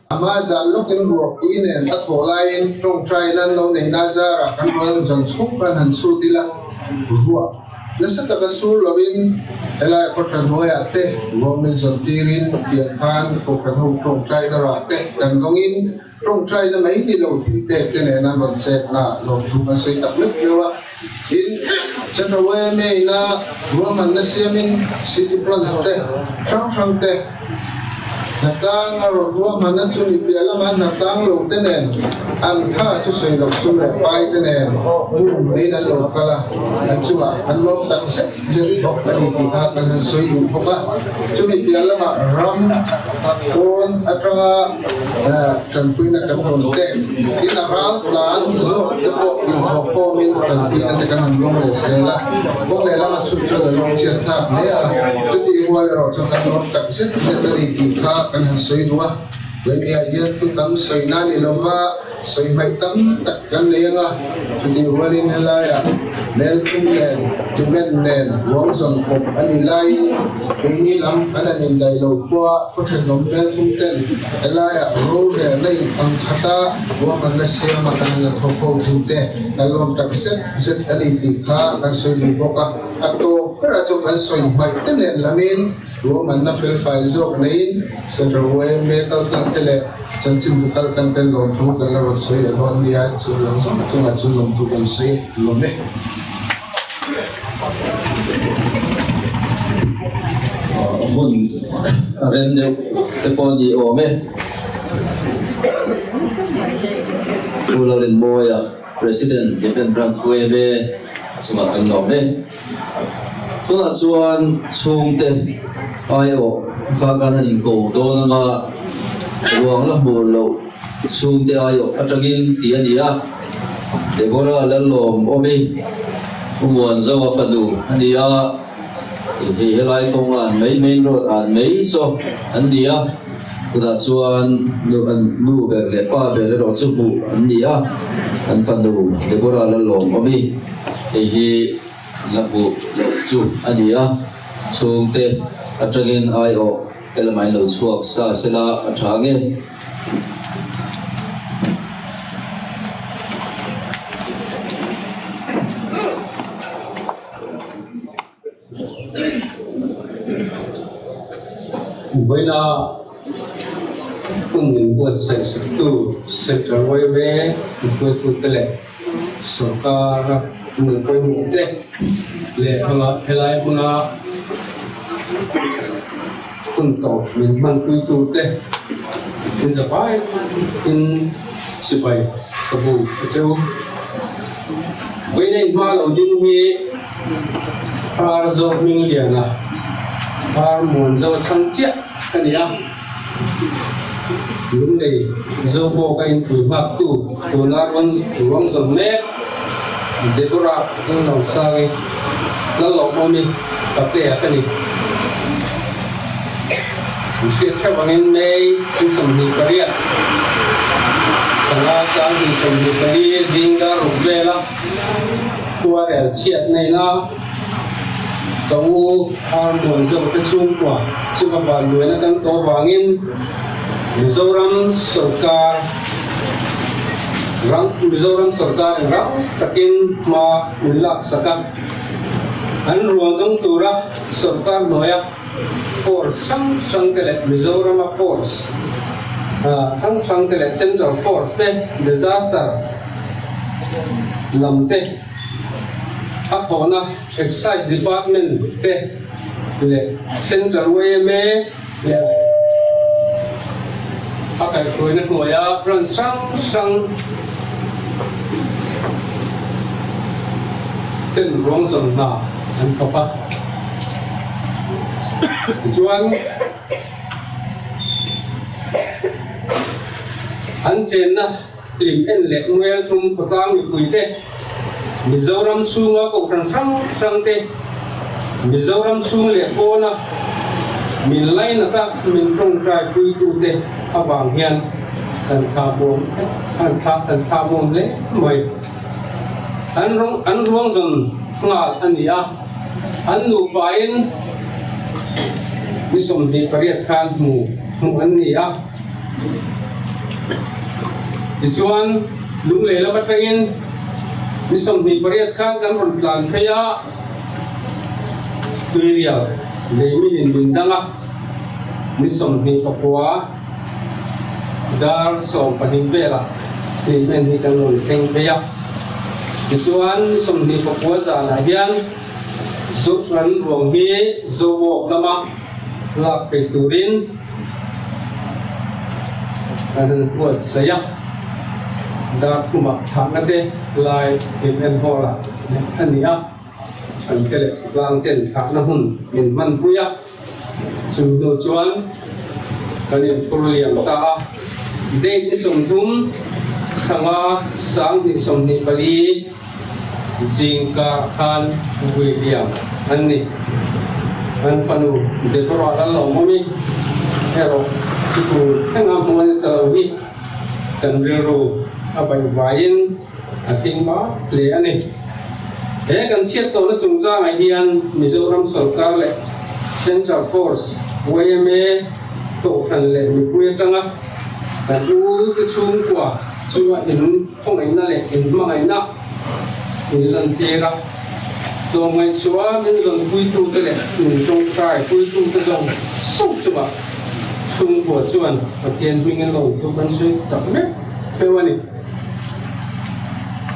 ama sa lokin ruang inen at walain tong try na nung nainazara kan ruang san sukan hansu tila ruang nasa takasul lawin elay portan mo ate women sontirin tiyan portan tong try na rate tangongin tong try na may nilaw tite tinena magset na lo tuman sa itaklip lewa in central may na woman na siyamin city plans te sang te natang woman na sumipiyalaman natang lo tenen ang ka susay lo sumre pai tenen hindi na lo kala at suwa ang lo takset bok panitika ng soy yung buka sumipiyalaman ram kon at nga tanpuy na kaponte inaral plan zo tepo yung hokomin tanpuy na tekanang gomay sila kung lela matsucho na long siya tak niya jadi wala ro so kanong takset siya panitika kanang soy dua when iya tutang soy na nilova soy may tam takkan niya nga jadi walin halaya Neltunen, Tumenen, Wongson Pop, Anilay, Inilam, Ananin Dilo, Pua, Putenom, Neltunen, Elaya, Rode, Lay, Angkata, Woman Nasia, Makanan, Popo, Hinte, Nalom Takset, Zet Alitika, Nasoy Boka, Ato, ra cho cái soi bảy tên này là mình rồi mình nắp phải phải dọc này Central Way mấy tàu tăng cái lệ chân chính của tàu tăng cái lồng thu cái lồng soi ở đó đi ai chú lồng xong chúng ta chú lồng thu cái soi lồng đấy hun ren deu te pon di o me Ularin Boya President Japan Brand Fuebe Sumat ang nobe Tuna chuan chung te ayo kagana in ko do na nga ruang la bulo chung te ayo atagin ti ania debora lalom omi umuan zawa fadu ania hi helai kong an main road an mai so ania Kuda chuan nu ber le pa ber le ro chu bu an ni a an fan du debora la lom omi hi labu lo chu ani a chung te atagin ai o elamai lo chuak sa sela athange Buena kung buat sektor sektor WB itu tele sokar mengkoi mute le hanga helai puna untuk mengkoi tute in zapai in sipai kabu kecil buena malau jinhi arzo mingliana ar monzo changcia kan ya lúc này do bộ cái tuổi mặc tu na con dòng nét để bora con lòng sai nó lọc bao nhiêu tập thể cái này sẽ theo bằng anh này chúng sầm đi cái gì sáng sáng thì sầm đi cái gì riêng ra rụng về la qua để chiết này na cậu ăn buồn rồi cái chung quả chứ mà bạn đuổi nó đang to vàng in Mizoram Sarkar rang takin ma ulak sakat an ruang tura sarkar noya force sang tele Mizoram force sang tele central force te disaster lamte akhona excise department te le central way me le akai khoi na khoya ran sang tên rong dòng na an papa chuan an chen na tim en lek ngel tum patang mi puite Mizoram chunga ko sang te Mizoram chung le ko na min lai na ta min trong trai pui tu te abang hian an tha bom le mai an ruang zon ngal ania an nu pain mi som di pariat khan mu ania ti chuan lung le la batangin mi som di pariat khan kan ron tlan phaya tuiria le mi in bindanga mi som di pakwa dar so pahin vela ni men hi kan ron theng phaya chuan som ni pakwa za la hian zu ran ruang hi zo wok lama lak pe turin an huat saya da kuma thang ade lai in en hola ania an kele lang ten thak na hun min man puya chung do chuan kanin purliam ta de ni som thum thanga sang ni som ni bali Zingka Khan William Anni Anfanu de Torah Allah Mumi Hero Siku Tengah Muan Telawi Dan Riru Abai Vain Ating Ba Le Ani Kan siat to na chungza hian Mizoram Sarkar le Central Force YMA to fan le mi puya tanga dan u ke chung kwa chunga in phong ai na le in ma ai na in lan tera đồ ngày xưa bên dòng quy tu thế này trong cài quy tu cái dòng sốc cho bạn chung của chuan và tiền mình ăn lẩu tôi vẫn suy tập mét cái này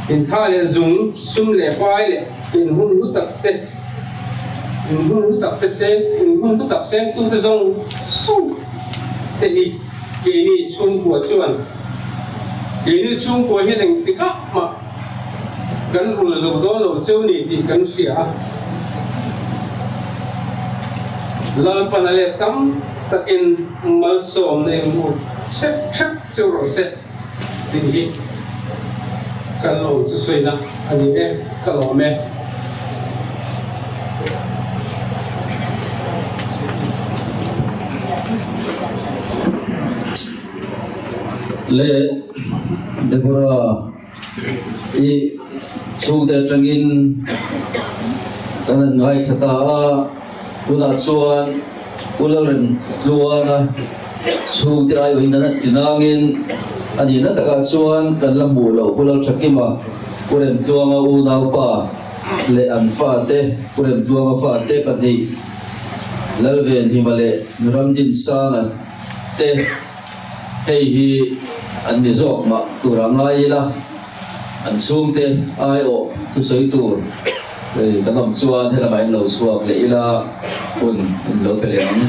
hiện thay là dùng sum lẻ quay lẻ hiện hôn hút tập tết hiện hôn hút tập tết xem hiện hôn hút tập xem tu cái dòng sốc thế thì cái này chung của chuan cái này chung của hiện hành thì các mà gần hùn dùng đó là châu này thì gần xỉa làm phần này tắm takin mở sổ này một chết châu rồi sẽ tình hình cần lộ cho suy na anh ấy đấy cần lộ mẹ lệ Deborah i chung te trangin kanan ngai sata una chuan ularen luanga chung te ai oin nan tinangin ani na taka chuan kan lambu lo pulal thakima kurem luanga unau pa le an fa te kurem luanga fa te kani lalven himale ramdin sanga te hei hi an ni zok ma tura ngai la an chung te ai o tu soi tur le kanam chuan hela mai lo suak le ila un lo peleng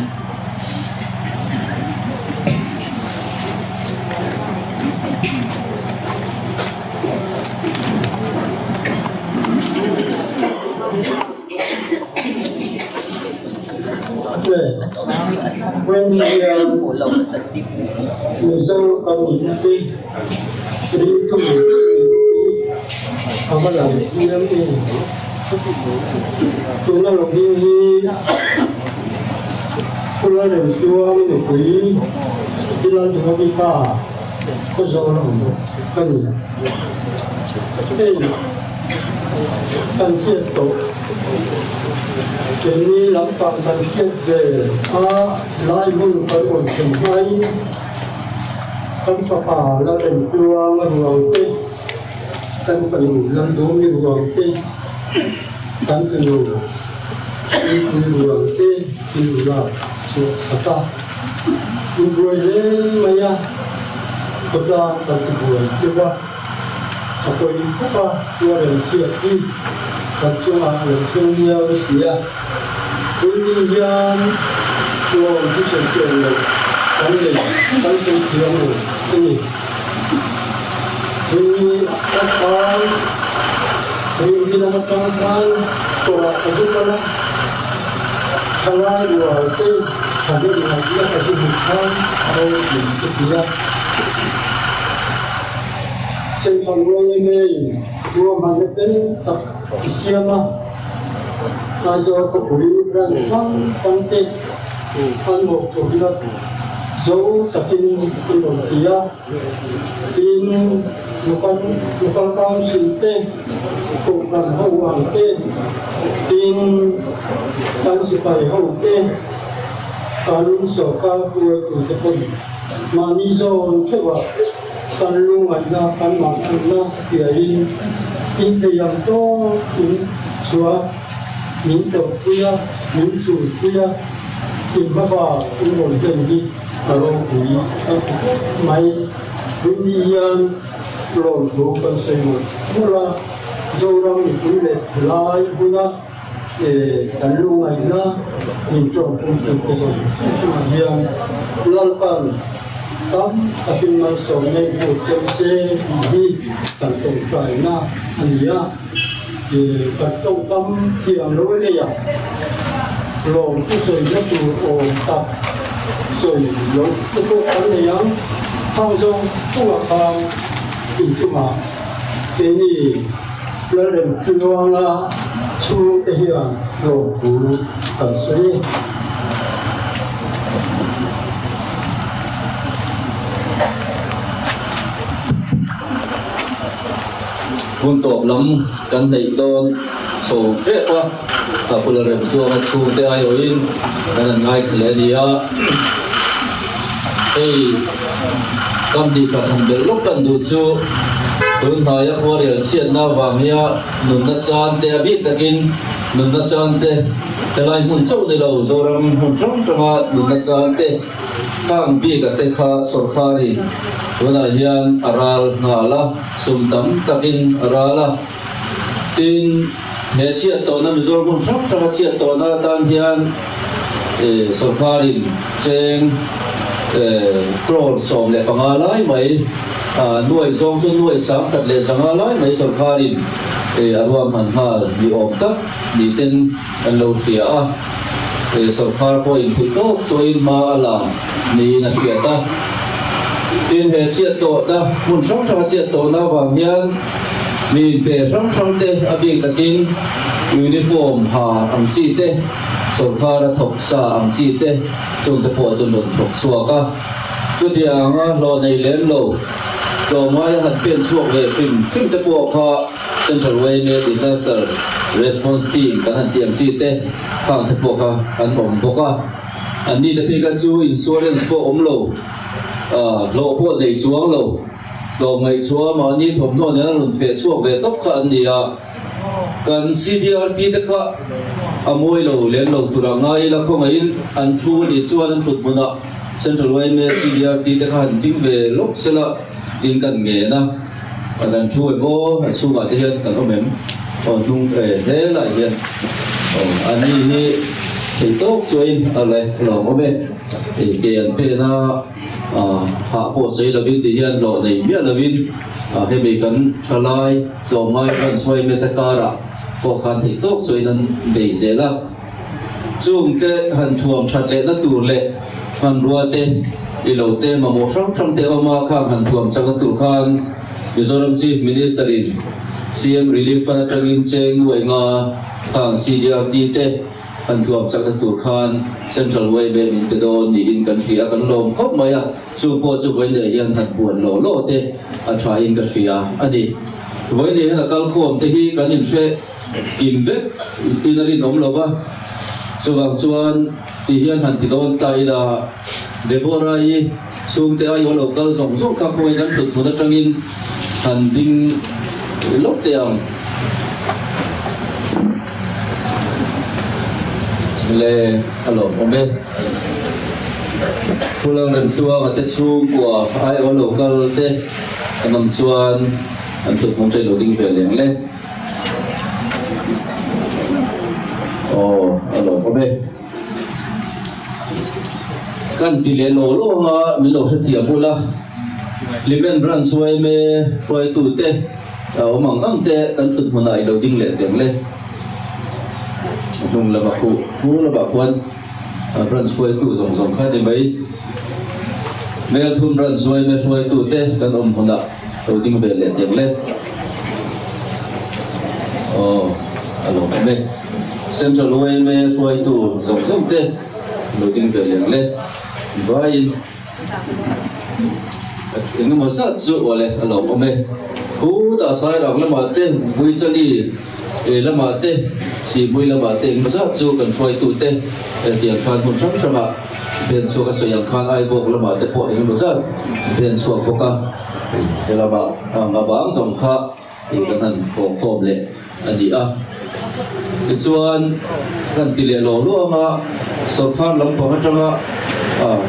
when result community to apa lagi siang ini chúng ta lục đi pulau dan jual ini kui jalan cuma kita kesoran kan kan siapa jadi lampak dan kerja lain pun kalau semai kan apa lain jual ruang tu kan perlu landung ruang tu kan perlu ruang tu perlu lah apa boleh maya kita kan boleh coba apa itu apa orang siapa kan cuma orang dia usia kemudian orang itu sesuatu kan sesuatu ini apa ini kita makan orang itu kalau kalau dua itu ada di hati ada di bukan atau di dia sesuatu ini dua macam tak siapa aja kebuliran kan sih kan mau coba jauh tapi belum dia ini bukan kaum sinte bukan hawang te ini kan sipai haw te kalung soka kuat itu pun maniso coba kalung ada kan makna dia ini yang tu chua min to kuya min su kuya in baba in mon jen di aro kui mai dunian lo lo kan sei mo mula zoram ni kuile lai buna kan lu ngai na min chong pun ko ko yang lalpan tam akin man so nei ko se di kan to kai na ania các trung tâm thiền đối với này rồi cái rồi nó từ ổn tập rồi nó cái cô ăn này ăn thang dung không là thang bình chung mà cái gì là đừng kêu là chu cái hiền rồi cụ cần suy quân tổ lắm căn này đón sổ chết quá và bây giờ chúng ta xuống tới ai rồi cái này ngay sẽ lấy đi á thì cầm đi cả thằng bé lúc cần đủ chú hôm nay á qua điều kiện na vàng ya nụ na chan te biết takin nung na chan te helai mun chau ne lo zoram hun trong tanga nung na chan te khang bi ka te kha sarkari wala hian aral ngala sumtam takin arala tin he chia to na mizor mun trong tanga chia to na tan hian sarkari cheng krol som le pangalai mai nuôi zong zong nuôi sáng thật lệ sáng alai mấy sầu kharin arwam han ha di om tak di ten an lo sia sầu khar po in phu to choi ma ala ni na sia ta tin he chia to da mun song sa chia to na wang hian mi pe song song te abi takin uniform ha ang chi te sầu khar thok sa ang chi te chung te po chun don thok suwa ka tu tiang lo nei lem lo so mai hat pen suak ve film te po kha Central Waymay Disaster Response Team kan han tiang chi te khang te po kha an om boka an ni te pe ka chu insurance po om lo lo po nei chuang lo lo mai chuwa ma ni thom no ne run fe suak ve top kha an ni a kan CDRT te kha amoi lo len lo turangai la khongain an thu ni chuan an thut muna Central Waymay CDRT te kha han ting ve lok sela in kan nghe na kan chui bo su ga te hian kan omem nung he lại hian ani hi thei tok chuin ale lo mo be ke an pe na ha po sei la bin ti hian lo nei bia la bin he be kan thalai lo mai kan soi me ta kara ko khan thei tok chuin an be zela chung te han thuam that le na tur le han ruwa te ilo te ma mo sang te oma khang han thuam chang tur khan Mizoram Chief Minister in CM Relief Fund Trangin Cheng Wai Nga khang CDRT te han thuam chang tur khan Central Waymay min te don ni in country a kan lom khop maya chu po chu voi ne hian han buan lo te a tha in country a ani voi ne han kal khom te hi kan in she kim ve inarin om lo ba chuwang chuan ti hian han ti don tai da Deborah chung te ai local song song ka khoi dan thut mu da tangin han ding lok tiang le alo ombe pulang ren chuang ate chung kwa ai local te anam chuan an thut mong chai lo ding ve leng le alo ombe kan ti le lo nga mi lo sa tia bula liben branch Waymay froi tu te omang ang te kan thut mona I lo ding le teng le nung la ba ku mu la ba kwan branch froi tu zong zong kha de mai mel thun branch Waymay froi tu te kan om mona lo ding ve le teng le alo me Central Waymay froi tu zong zong te lo ding ve le le vai những một sát dụ lại là ông mẹ cú ta sai rằng là mà tên vui chân đi là mà tên chỉ vui là mà tên một sát dụ cần phơi tụ tên tiền khan một số sao mà tiền số cái số yang khan ai vô là mà tên bỏ những một sát tiền số có cả thì là mà bảng dòng kha thì cái thằng phom lệ anh đi cái chuan kan ti le lo lo nga so khan lam pa nga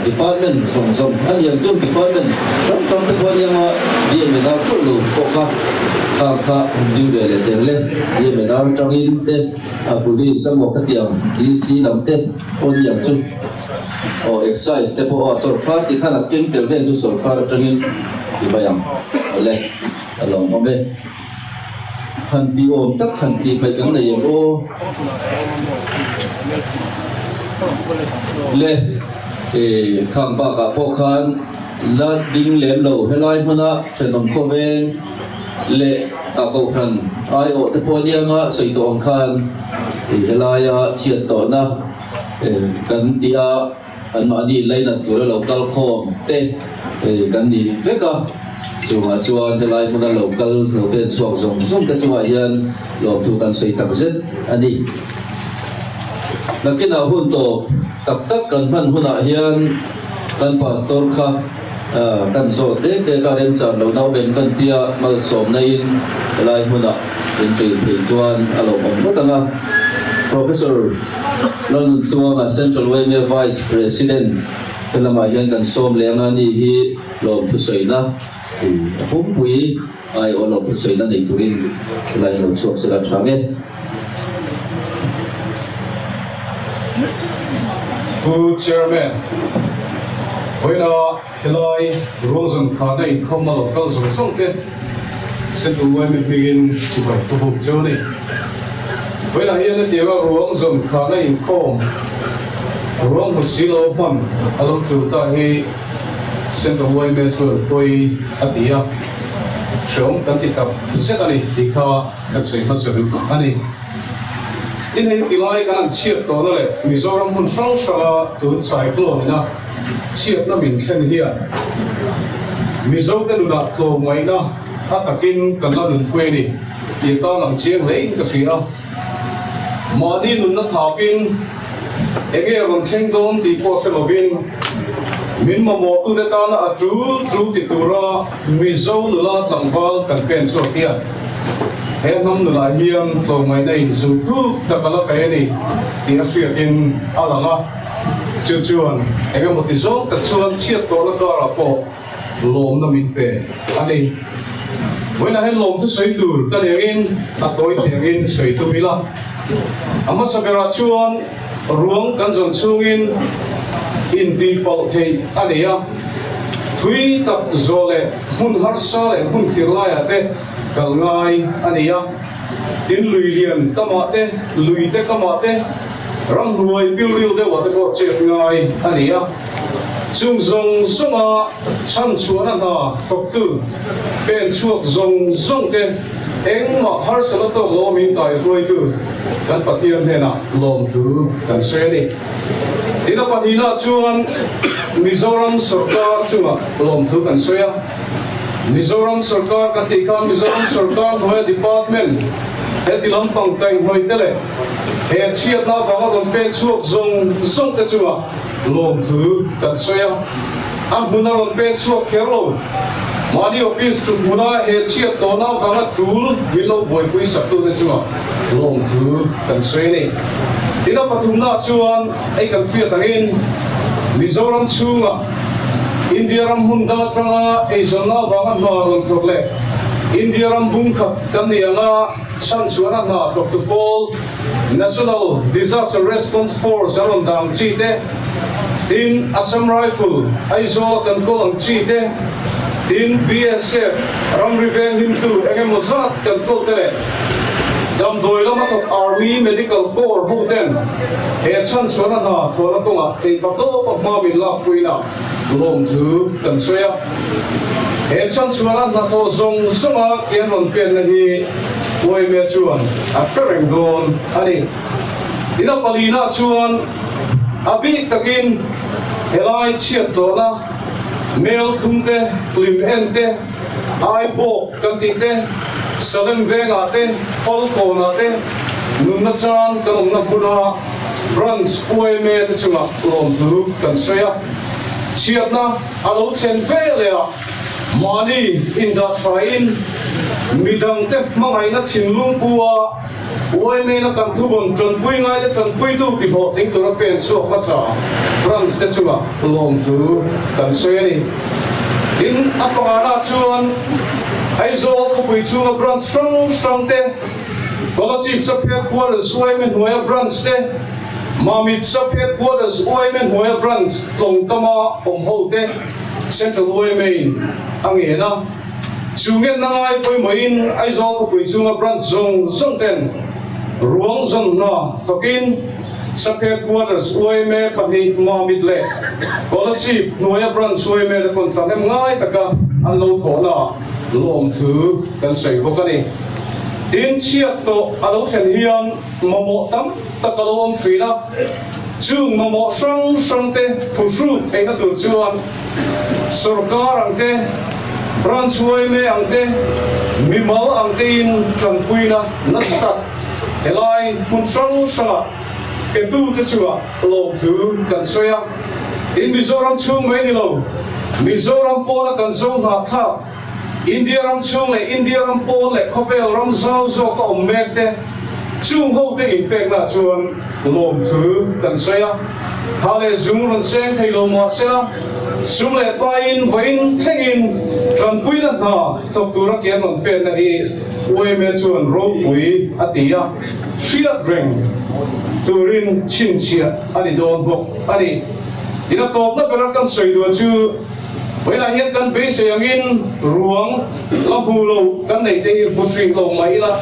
department song anh yang chung department trong cái quan yang dia me da chu lu ko kha diu de le te le dia me da trong in te police sam mo ka tiang DC lam te on yang chu exercise te po so kha ti kha na king te le chu so kha trong in ti bayam le along mo be han ti om tak han ti pai kang nei o le khang ba ka po khan la ding lem lo helai huna chenom ko ven le a ko khan ai o te po nia nga soi to khan helai a chiat to na kan dia an ma ni lai na tu lo kal khom te kan ni veka chuan chuan helai huna local lo ten chuak zong zong te chuan hian lo tu kan soi tak zet ani lakina hun to tak kan man huna hian kan pastor kha kan zo te ka rem chan lo nau ben kan tia mal som nei in lai huna in chei thei chuan alo om ko tanga Professor Lon Tuanga Central Wayme Vice President Kalama hian kan som lenga ni hi lom thu soina pui ai o lom thu soina nei turin lai lo chuak sela thange Good Chairman, when Hilai Rosen Kane come out of Council Central Women begin to write the book journey. When I hear the Rosen Kane come, Ron was still open, I look to the Central Women's will play at the up. Show them the up. Secondly, the car at St. Honey. In the July kan chiat to le Mizoram hun sang sanga tu cyclone na chiat na min chen hian Mizo te na to mai na atakin kan la nun kwe ni ye ta lang chiang le ka fia ma ni nun na thapin ege ron theng don ti po se lovin min ma mo tu de ta na atu ti tu ra Mizo la tlangwal kan pen so hian em năm nữa là hiền rồi ngày nay dù thu ta có cái này thì nó suy tin alanga chưa chuan em một tí số ta chuan chiết to nó có là bộ lồm nó mình về anh đi với là hết lồm thứ sấy từ ta để in ta tối để in sấy từ bila amma sabera chuan ruộng kan zon chungin in đi bảo thầy anh đi à thui tập zole hun har sa le hun kirlai ate kal ngai ania tin lui lian kamate lui te kamate ram ruai bil de wa te ko che ngai ania chung zong songa chan chuan na tok tu pen chuak zong te eng ma har sa to lo min tai ruai tu kan pathian he na lom tu kan se ni ina panina chuan Mizoram Sarkar chunga lom thu kan soya Mizoram Sarkar ka tikhan Mizoram Sarkar hoya department he dilam tang kai hoi tele he chiat na vanga ron pen chuak zong te chunga lom thu kan soya am huna ron pen chuak kherlo mani office chu huna he chiat to na vanga chul bilo boy pui saktu te chunga lom thu kan soya ni ina pathumna chuan ai kan fia tangin Mizoram chunga India ram hunda tranga ezona wangan haron thokle India ram bungkha kanianga chan chuana na tok to pol National Disaster Response Force aron dang chite tin Assam Rifle aizola kan kolang chite tin BSF ram riven himtu engemozat kan koltele dam doi lama tok Army Medical Corps hoten he chan chuana na thora tonga te pato pa min la puina lom thu kan soya he chan chuana na to zong songa kian ron pen na hi oi me chuan a fereng don ani ina palina chuan abi takin helai chiat to na mel thumte lim ente ai bo kan ti te salem venga te polko na te nunna chan kan na puna branch oi me te chunga lom thu kan soya chiat na alo then velea mani in da train midang te mangai na thinlung kuwa oi me na kan thu bon tron pui ngai te tron pui tu ki ho ting tu ra pen so khasa branch te chunga lom thu kan soya ni in apangana chuan aizo ko pui chunga branch strong te policy saphet quarters oi me noya branch te Mamit saphet quarters Oimen Hoya branch tong kama om hote Central Oimen angena chungen nangai poi moin aizol ko pui chunga branch zong ten ruang zon na tokin saphet quarters Oime pani mamit le policy Hoya branch Oime le contract ngai taka an lo thona lom thu kan sei bokani in chiat to alo then hian momo tam takalom trina chung momo sang te phushu theina tur chuan sarkar angte branch wai me angte mimal angte in chanpuina nasta helai kun sanga ke tu te chua lo thu kan soya in Mizoram chung mai ni lo Mizoram pola kan zong ha tha India ram chung le India ram pon le khovel ram zau zo ko mekte chung hậu te impact na chuan lom thu kan soya hale zum ron seng thei lo mo sela sum le pain vain thengin tran puina na thok tura kian non pen na hi we me chuan ro pui atia shira drink turin chin chia ani don bok ani ina top na pera kan soi do chu wela hian kan be se angin ruang lampu lo kan nei te pusri lo mai la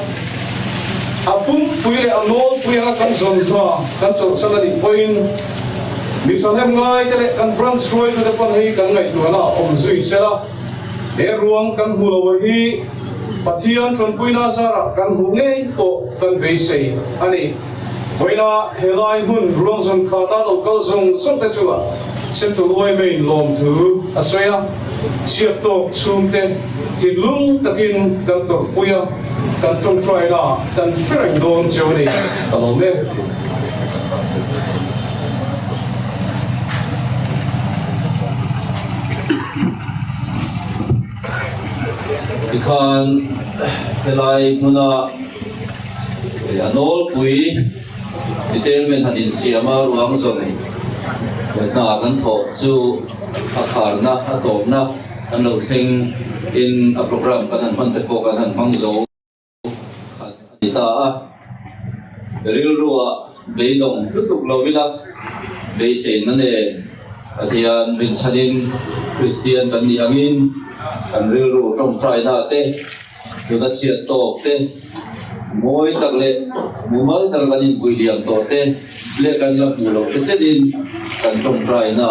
apum puile anol puila kan zon tha kan chol salary point mi sahem ngai tele kan branch roi to pan hi kan ngai tu na om zui sela e ruang kan hulo hi pathian tron puina sara kan hu ngei ko kan be se ani voina helai hun ruang zon khana local zong som te chuwa central oi main lom thu asaya chiap to sumte tilung takin kan to puya kan trong try la kan fereng don choni along me ikan helai muna anol pui detail men hadin siama ruang zon na kan thok chu akhar na atop na an lo thing in a program kan han te po kan han phang zo ta a ril ruwa beidong tutuk lo bila be se na ne athian rin chanin christian kan ni angin kan ril ru trong trai na te tu na chiat to te moi tak le mumal tak kan in william to te le kan la pulo te chedin kan trong trai na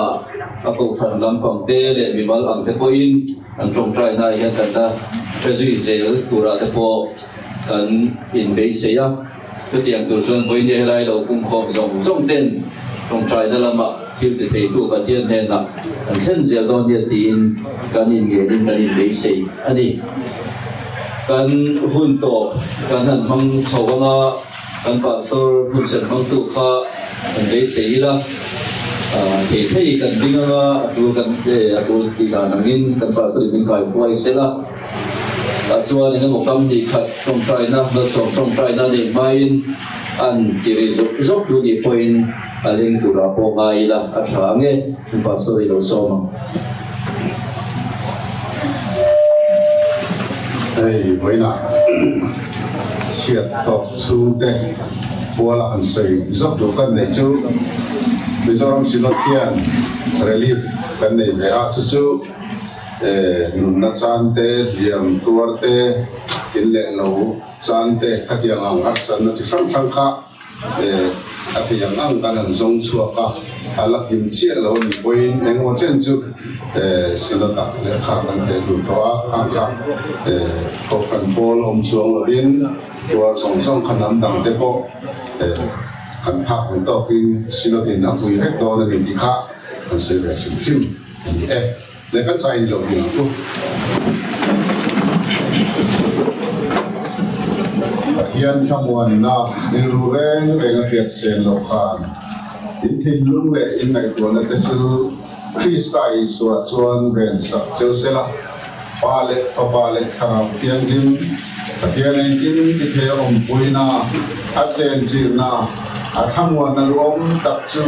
a ko phan lampang te le mimal ang te po in kan trong trai na hian kan da treasury zel tura te po kan in be se ya tu tiang tu chuan voi ne lai lo kum khom zong zong ten trong trai na lama thil te thei tu ba tian ne na kan chen zel don ye tin kan in ge din kan in be se ani kan hun to kan han mang chawanga kan pastor hun sen mang tu kha kan be se la thì thấy cần đi nga tu cần tu đi cả nangin cần phải xử lý cái phơi sẽ là cho nên một công ty khát trong trái na nó sống trong trái na để mai ăn thì giúp tu đi point lên tu ra po mai là sáng nghe cần phải xử lý đồ số mà đây với là triệt tập su đây qua là anh xây giúp đồ cần này chứ bây giờ ông xin lỗi thiên relief cái này về ác chú nụn nát chan te liam tuar te in lệ lâu chan te các yang ang action nó chỉ sang khác các yang ang cái này giống chua cả alak im chia lâu ni quên nên ngồi trên chú xin lỗi đặc lệ khác anh te đủ toa ang khác có phần bol ông xuống ở bên tua song song khăn nắm đằng te po kan hak untuk in sinotin aku irek do na ni ka kan se ve sim le kan sai lo ni aku hian samuan na ni ru reng reng a piat sen lo khan in thin lung le in ngai to na te chu kristai suat chuan ven sak cheu sela pa le thara tiang lim tiang ai kin ti the om puina a chen jir na a thamwa na rom tak chu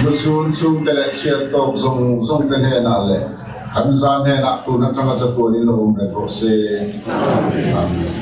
musun chung tele chiat tok zong zong ten he na le kan zan he na tu na tanga cha tu ni lo re ko se amen